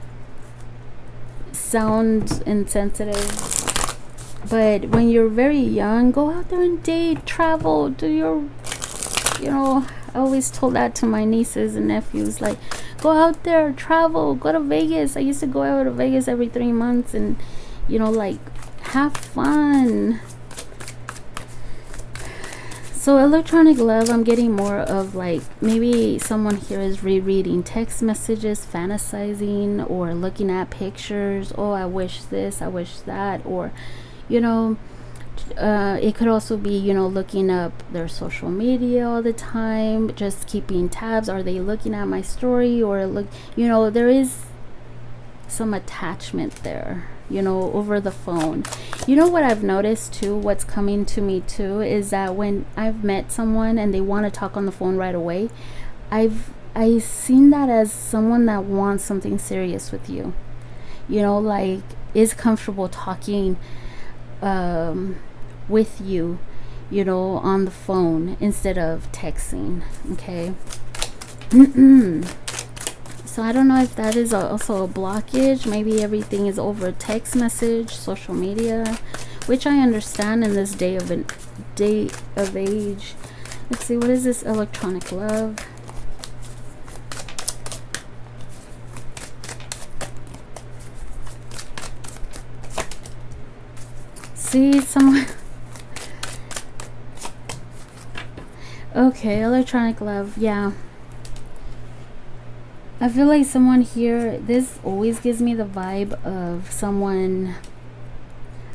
sound insensitive, but when you're very young, go out there and date, travel, do your, you know, I always told that to my nieces and nephews, like, go out there, travel, go to Vegas. I used to go out to Vegas every 3 months and, you know, like, have fun. So electronic love, I'm getting more of like, maybe someone here is rereading text messages, fantasizing, or looking at pictures. Oh, I wish this, I wish that. Or, you know, it could also be, you know, looking up their social media all the time, just keeping tabs. Are they looking at my story? Or look, you know, there is some attachment there, you know, over the phone. You know what I've noticed too, what's coming to me too, is that when I've met someone and they want to talk on the phone right away, I've seen that as someone that wants something serious with you, you know, like is comfortable talking with you, you know, on the phone instead of texting. Okay. So I don't know if that is also a blockage. Maybe everything is over text message, social media, which I understand in this day of age. Let's see, what is this electronic love? See, someone. Okay, electronic love. Yeah. I feel like someone here, this always gives me the vibe of someone.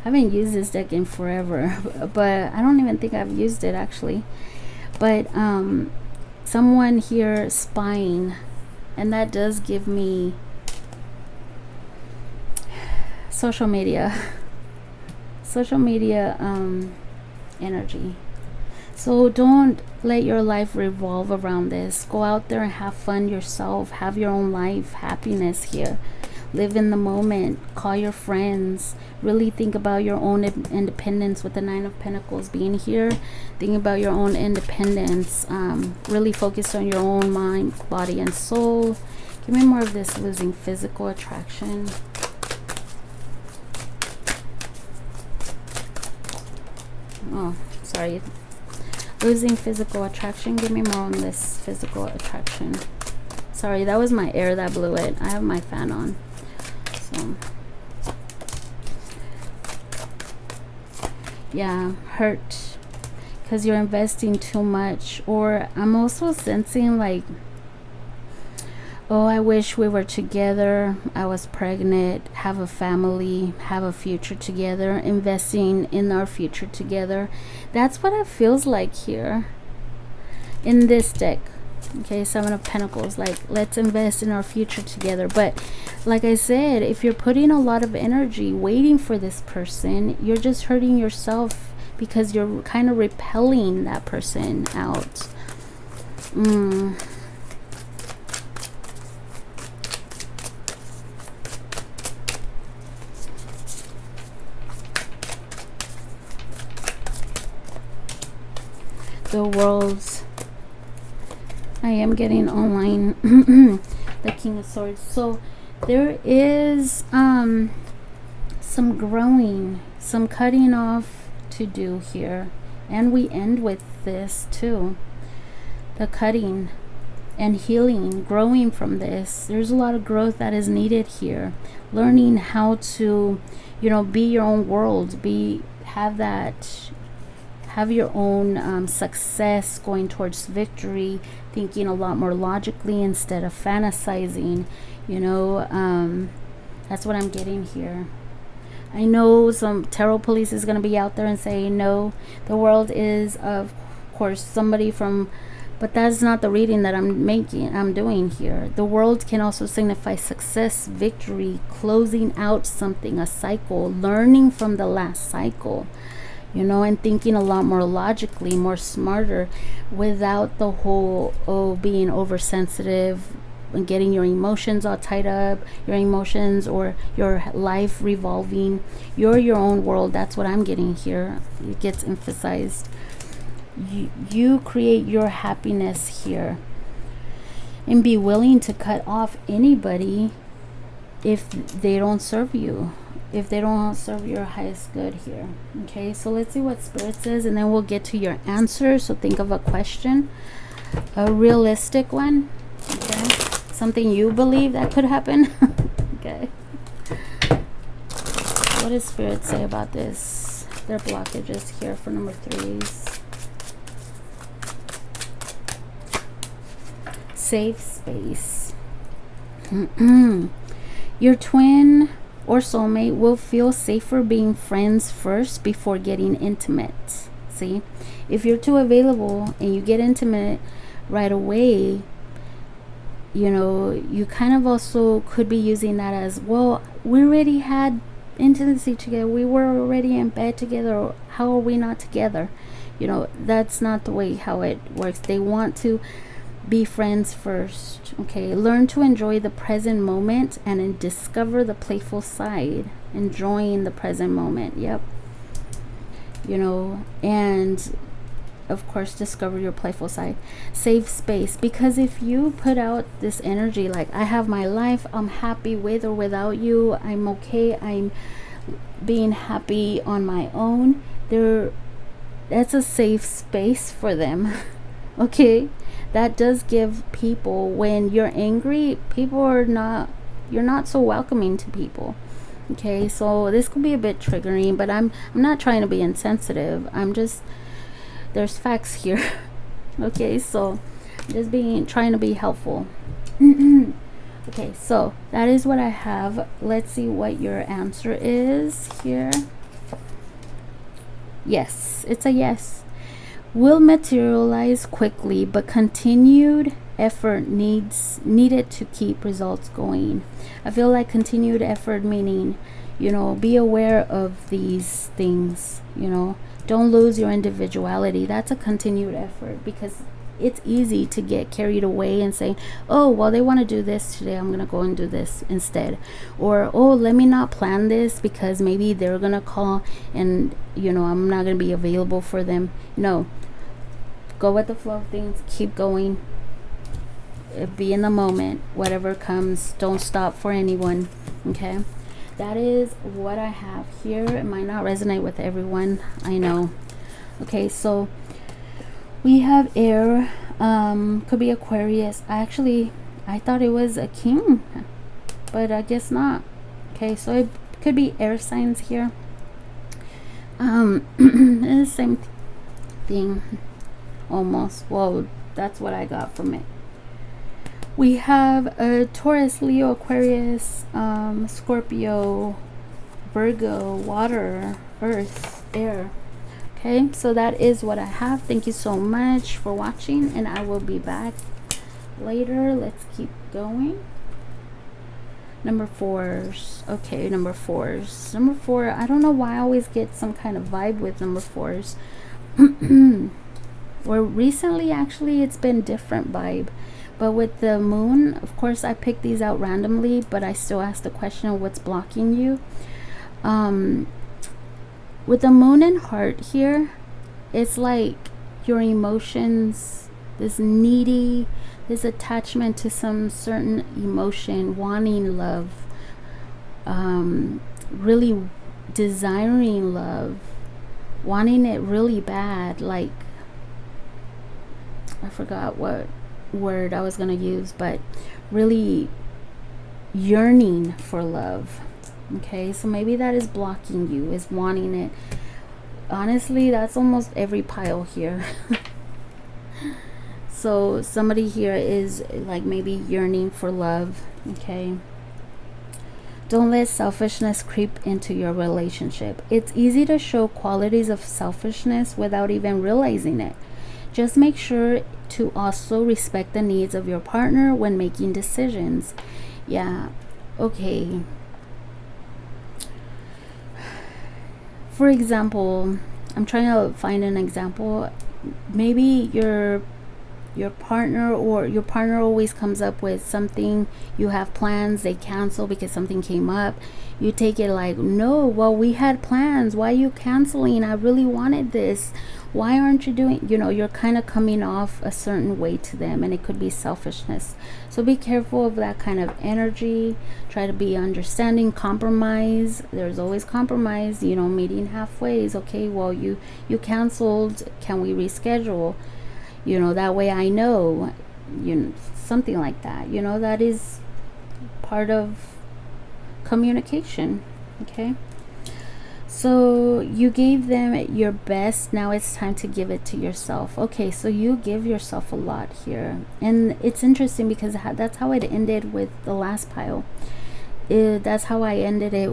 I haven't used this deck in forever, but I don't even think I've used it actually. But someone here spying, and that does give me social media energy. So don't let your life revolve around this. Go out there and have fun yourself. Have your own life. Happiness here. Live in the moment. Call your friends. Really think about your own independence with the Nine of Pentacles being here. Think about your own independence. Really focus on your own mind, body, and soul. Give me more of this losing physical attraction. Oh, sorry. Losing physical attraction. Give me more on this physical attraction. Sorry, that was my air that blew it. I have my fan on. So yeah, hurt because you're investing too much. Or I'm also sensing like, oh, I wish we were together. I was pregnant, have a family, have a future together, investing in our future together. That's what it feels like here in this deck. Okay, Seven of Pentacles, like, let's invest in our future together. But like I said, if you're putting a lot of energy waiting for this person, you're just hurting yourself because you're kind of repelling that person out. The World's, I am getting online. The King of Swords. So there is some growing, some cutting off to do here, and we end with this too, the cutting and healing, growing from this. There's a lot of growth that is needed here. Learning how to, you know, be your own world, have your own success, going towards victory, thinking a lot more logically instead of fantasizing, you know. That's what I'm getting here. I know some tarot police is going to be out there and say, no, the World is, of course, somebody from, but that's not the reading that I'm doing here. The World can also signify success, victory, closing out something, a cycle, learning from the last cycle, you know, and thinking a lot more logically, more smarter, without the whole, oh, being oversensitive and getting your emotions all tied up, your emotions or your life revolving. You're your own world. That's what I'm getting here. It gets emphasized. You create your happiness here, and be willing to cut off anybody if they don't serve you, if they don't serve your highest good here. Okay, so let's see what Spirit says, and then we'll get to your answer. So think of a question. a realistic one. Okay, something you believe that could happen. Okay, what does Spirit say about this? Their blockages here for number 3s. Safe space. Your twin or soulmate will feel safer being friends first before getting intimate. See, if you're too available and you get intimate right away, you know, you kind of also could be using that as, well, we already had intimacy together, we were already in bed together, how are we not together? You know, that's not the way how it works. They want to be friends first. Okay, learn to enjoy the present moment and then discover the playful side. Enjoying the present moment. Yep. You know, and of course discover your playful side. Safe space, because if you put out this energy like, I have my life, I'm happy with or without you, I'm okay, I'm being happy on my own, that's a safe space for them. Okay, that does give people, when you're angry, you're not so welcoming to people. Okay, so this could be a bit triggering, but I'm not trying to be insensitive. There's facts here. Okay, so just trying to be helpful. Okay, so that is what I have. Let's see what your answer is here. Yes, it's a yes. Will materialize quickly, but continued effort needed to keep results going. I feel like continued effort meaning, you know, be aware of these things, you know, don't lose your individuality. That's a continued effort, because it's easy to get carried away and say, oh, well, they want to do this today, I'm gonna go and do this instead. Or, oh, let me not plan this because maybe they're gonna call and, you know, I'm not gonna be available for them. No, go with the flow of things, keep going, be in the moment, whatever comes, don't stop for anyone. Okay, that is what I have here. It might not resonate with everyone, I know. Okay, so we have air, could be Aquarius. I thought it was a king, but I guess not. Okay, so it could be air signs here. It's the same thing almost. Well, that's what I got from it. We have a Taurus, Leo, Aquarius, Scorpio, Virgo, water, earth, air. Okay, so that is what I have. Thank you so much for watching, and I will be back later. Let's keep going. Number 4s. Okay, number 4s. Number 4, I don't know why I always get some kind of vibe with number 4s. Or recently, actually, it's been different vibe. But with the moon, of course, I picked these out randomly, but I still ask the question of what's blocking you. With the moon and heart here, it's like your emotions, this attachment to some certain emotion, wanting love, really desiring love, wanting it really bad. Like, I forgot what word I was gonna use, but really yearning for love. Okay, so maybe that is blocking you, is wanting it. Honestly, that's almost every pile here. So somebody here is like maybe yearning for love. Okay, don't let selfishness creep into your relationship. It's easy to show qualities of selfishness without even realizing it. Just make sure to also respect the needs of your partner when making decisions. Yeah, okay. For example, I'm trying to find an example. Maybe your partner always comes up with something. You have plans, they cancel because something came up. You take it like, no, well, we had plans, why are you canceling? I really wanted this, why aren't you doing, you know, you're kind of coming off a certain way to them, and it could be selfishness. So be careful of that kind of energy. Try to be understanding, compromise. There's always compromise, you know, meeting halfway. Okay, well, you canceled, can we reschedule? You know, that way I know, you know, something like that. You know, that is part of communication. Okay. So you gave them your best. Now it's time to give it to yourself. Okay, so you give yourself a lot here. And it's interesting because that's how it ended with the last pile. That's how I ended it.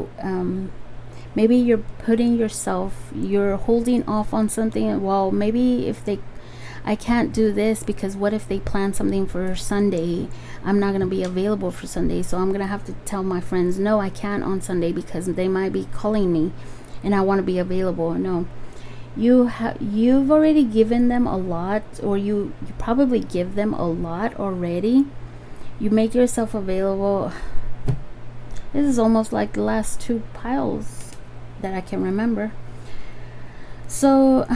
Maybe you're putting yourself, you're holding off on something. Well, maybe if I can't do this because what if they plan something for Sunday? I'm not going to be available for Sunday. So I'm going to have to tell my friends, no, I can't on Sunday because they might be calling me and I want to be available. No, you've already given them a lot, or you probably give them a lot already. You make yourself available. This is almost like the last two piles that I can remember. So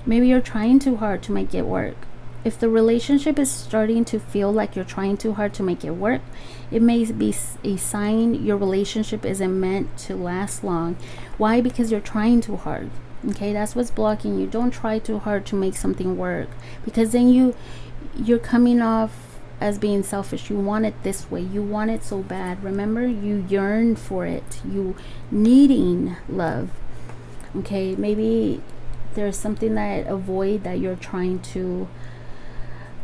maybe you're trying too hard to make it work. If the relationship is starting to feel like you're trying too hard to make it work, it may be a sign your relationship isn't meant to last long. Why? Because you're trying too hard. Okay, that's what's blocking you. Don't try too hard to make something work, because then you're coming off as being selfish. You want it this way. You want it so bad. Remember, you yearn for it. You needing love. Okay, maybe there's something that a void that you're trying to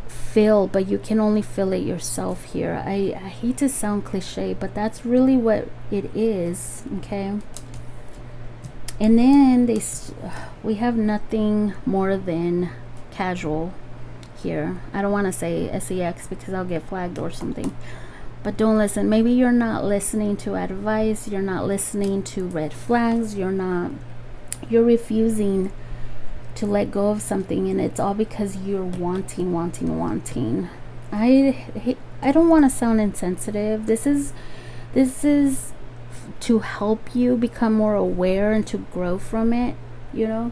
fill, but you can only fill it yourself here. I hate to sound cliche, but that's really what it is. Okay. And then we have nothing more than casual here. I don't want to say sex because I'll get flagged or something, but don't listen. Maybe you're not listening to advice. You're not listening to red flags. You're refusing to let go of something, and it's all because you're wanting. I don't want to sound insensitive. This is to help you become more aware and to grow from it, you know.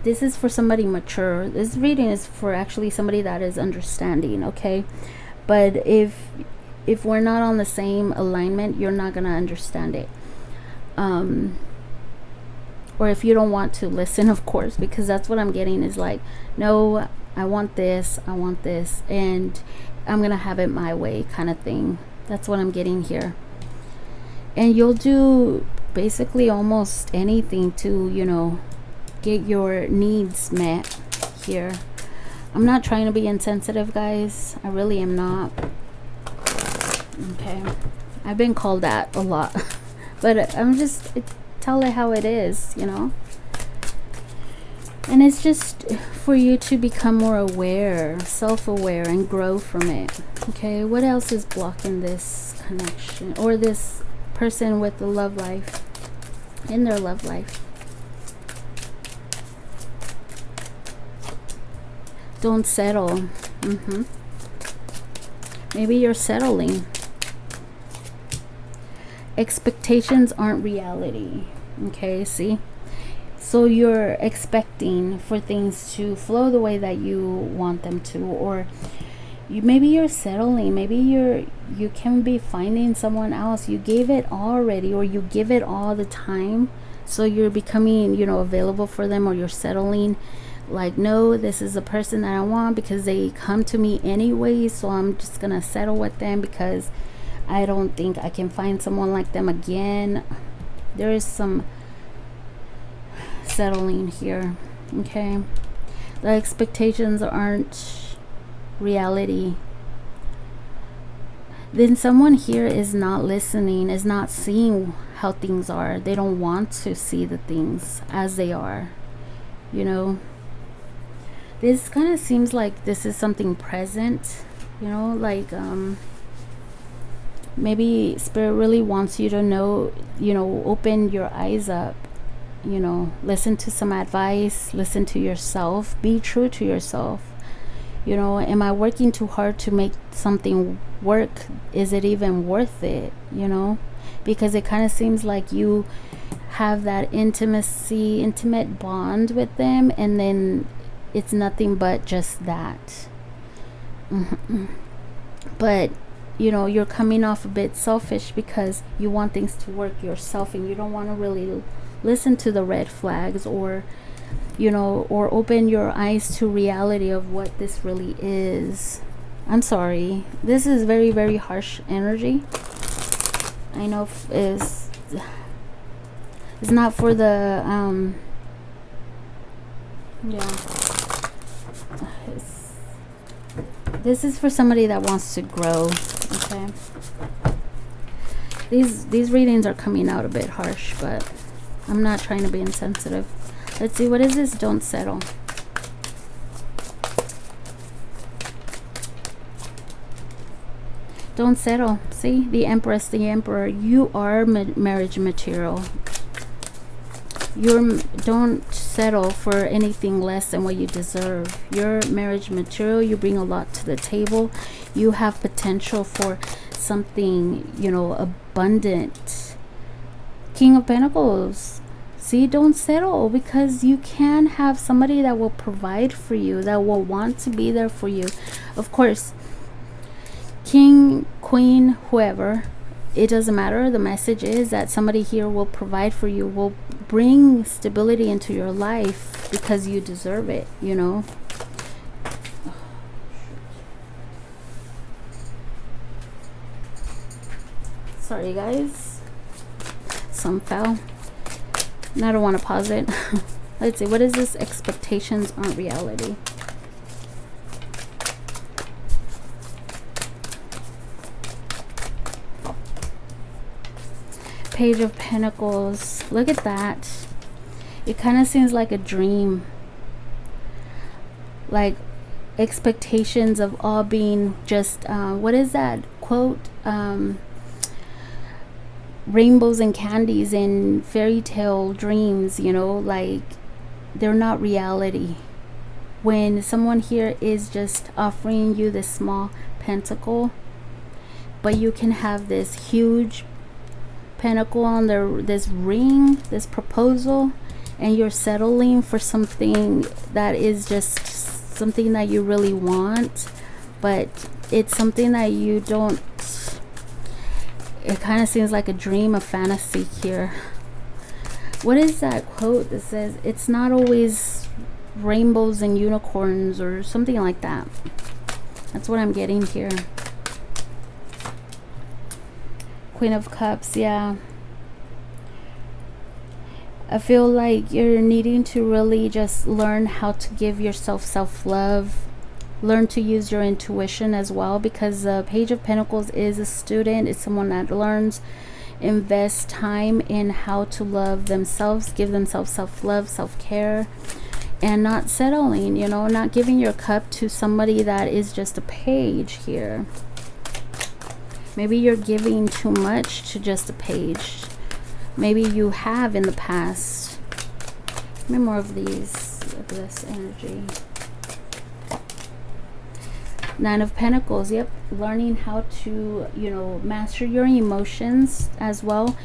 This is for somebody mature. This reading is for actually somebody that is understanding, okay? But if we're not on the same alignment, you're not gonna understand it. Or if you don't want to listen, of course, because that's what I'm getting is like, no, I want this, and I'm gonna have it my way kind of thing. That's what I'm getting here. And you'll do basically almost anything to, you know, get your needs met here. I'm not trying to be insensitive, guys. I really am not. Okay. I've been called that a lot. But I'm just... tell it how it is, you know. And it's just for you to become more aware, self-aware, and grow from it. Okay, what else is blocking this connection or this person with the love life, in their love life? Don't settle. Maybe you're settling. Expectations aren't reality. Okay, see? So you're expecting for things to flow the way that you want them to, or maybe you're settling. Maybe you can be finding someone else. You gave it already, or you give it all the time, so you're becoming, you know, available for them, or you're settling. Like, no, this is a person that I want because they come to me anyway, so I'm just gonna settle with them because I don't think I can find someone like them again. There is some settling here. Okay, the expectations aren't reality. Then someone here is not listening, is not seeing how things are. They don't want to see the things as they are, you know. This kind of seems like this is something present, you know, like maybe spirit really wants you to know, you know, open your eyes up, you know, listen to some advice, listen to yourself, be true to yourself. You know, am I working too hard to make something work? Is it even worth it? You know, because it kind of seems like you have that intimate bond with them, and then it's nothing but just that. But you know, you're coming off a bit selfish because you want things to work yourself, and you don't want to really listen to the red flags or you know, or open your eyes to reality of what this really is. I'm sorry, this is very, very harsh energy. I know it's not for the yeah, this is for somebody that wants to grow. Okay, these readings are coming out a bit harsh, but I'm not trying to be insensitive. Let's see, what is this? Don't settle. Don't settle. See, the Empress, the Emperor. You are marriage material. Don't settle for anything less than what you deserve. You're marriage material. You bring a lot to the table. You have potential for something, you know, abundant. King of Pentacles. See, don't settle, because you can have somebody that will provide for you, that will want to be there for you. Of course, king, queen, whoever, it doesn't matter. The message is that somebody here will provide for you, will bring stability into your life because you deserve it, you know. Sorry guys, some fell. I don't want to pause it. Let's see, what is this? Expectations aren't reality. Page of Pentacles. Look at that. It kind of seems like a dream, like expectations of all being just what is that quote? Rainbows and candies and fairy tale dreams, you know, like they're not reality. When someone here is just offering you this small pentacle, but you can have this huge pentacle on this ring, this proposal, and you're settling for something that is just something that you really want, but it's something that you don't. It kind of seems like a dream, a fantasy here. What is that quote that says it's not always rainbows and unicorns or something like that? That's what I'm getting here. Queen of Cups, yeah. I feel like you're needing to really just learn how to give yourself self-love. Learn to use your intuition as well, because the Page of Pentacles is a student. It's someone that learns, invest time in how to love themselves, give themselves self-love, self-care, and not settling, you know, not giving your cup to somebody that is just a page here. Maybe you're giving too much to just a page. Maybe you have in the past. Give me more of these, of this energy. Nine of Pentacles. Yep, learning how to, you know, master your emotions as well,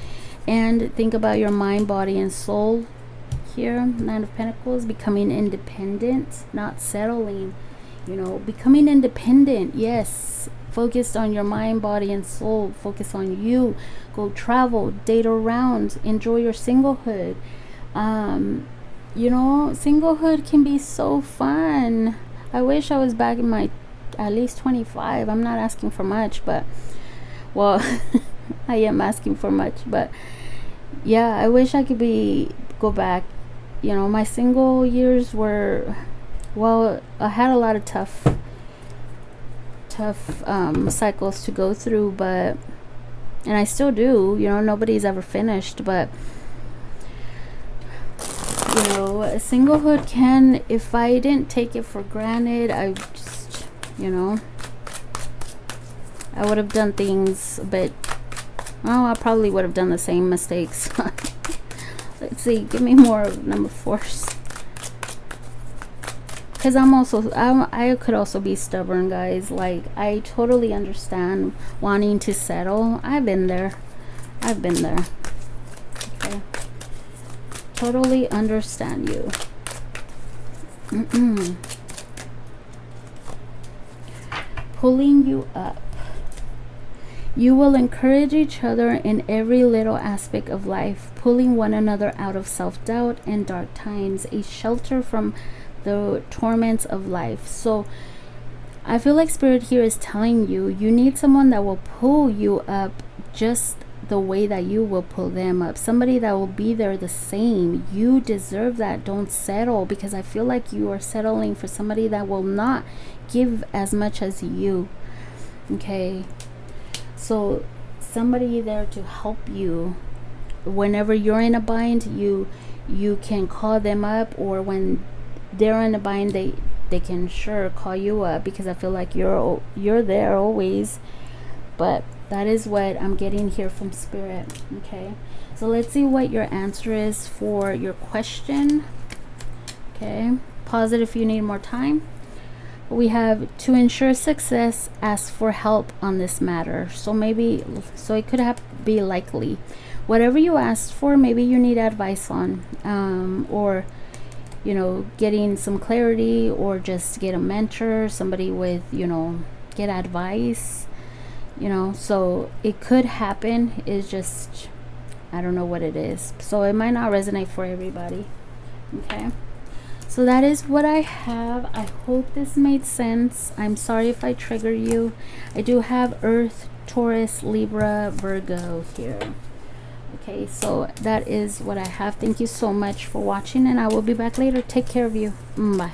and think about your mind, body, and soul here. Nine of Pentacles. Becoming independent, not settling, you know, becoming independent. Yes, focused on your mind, body, and soul. Focus on you. Go travel, date around, enjoy your singlehood. You know, singlehood can be so fun. I wish I was back in my at least 25. I'm not asking for much, but well, I am asking for much, but yeah, I wish I could go back. You know, my single years were, well, I had a lot of tough cycles to go through, but, and I still do, you know, nobody's ever finished, but you know, singlehood can, if I didn't take it for granted, I just, you know, I would have done things a bit, well, I probably would have done the same mistakes. Let's see, give me more of number 4s, because I could also be stubborn, guys. Like, I totally understand wanting to settle. I've been there. Okay, totally understand you. Pulling you up. You will encourage each other in every little aspect of life, pulling one another out of self-doubt and dark times, a shelter from the torments of life. So I feel like Spirit here is telling you, you need someone that will pull you up just the way that you will pull them up. Somebody that will be there the same. You deserve that. Don't settle, because I feel like you are settling for somebody that will not give as much as you. Okay. So somebody there to help you whenever you're in a bind. You can call them up, or when they're in a bind, they can sure call you up, because I feel like you're there always. But that is what I'm getting here from Spirit. Okay, so let's see what your answer is for your question. Okay, pause it if you need more time. We have, to ensure success, ask for help on this matter. So it could be likely whatever you asked for, maybe you need advice on, or getting some clarity, or just get a mentor, somebody with, get advice, so it could happen. It's just, I don't know what it is, so it might not resonate for everybody. Okay, so that is what I have. I hope this made sense. I'm sorry if I trigger you. I do have Earth, Taurus, Libra, Virgo here. Okay, so that is what I have. Thank you so much for watching, and I will be back later. Take care of you. Bye.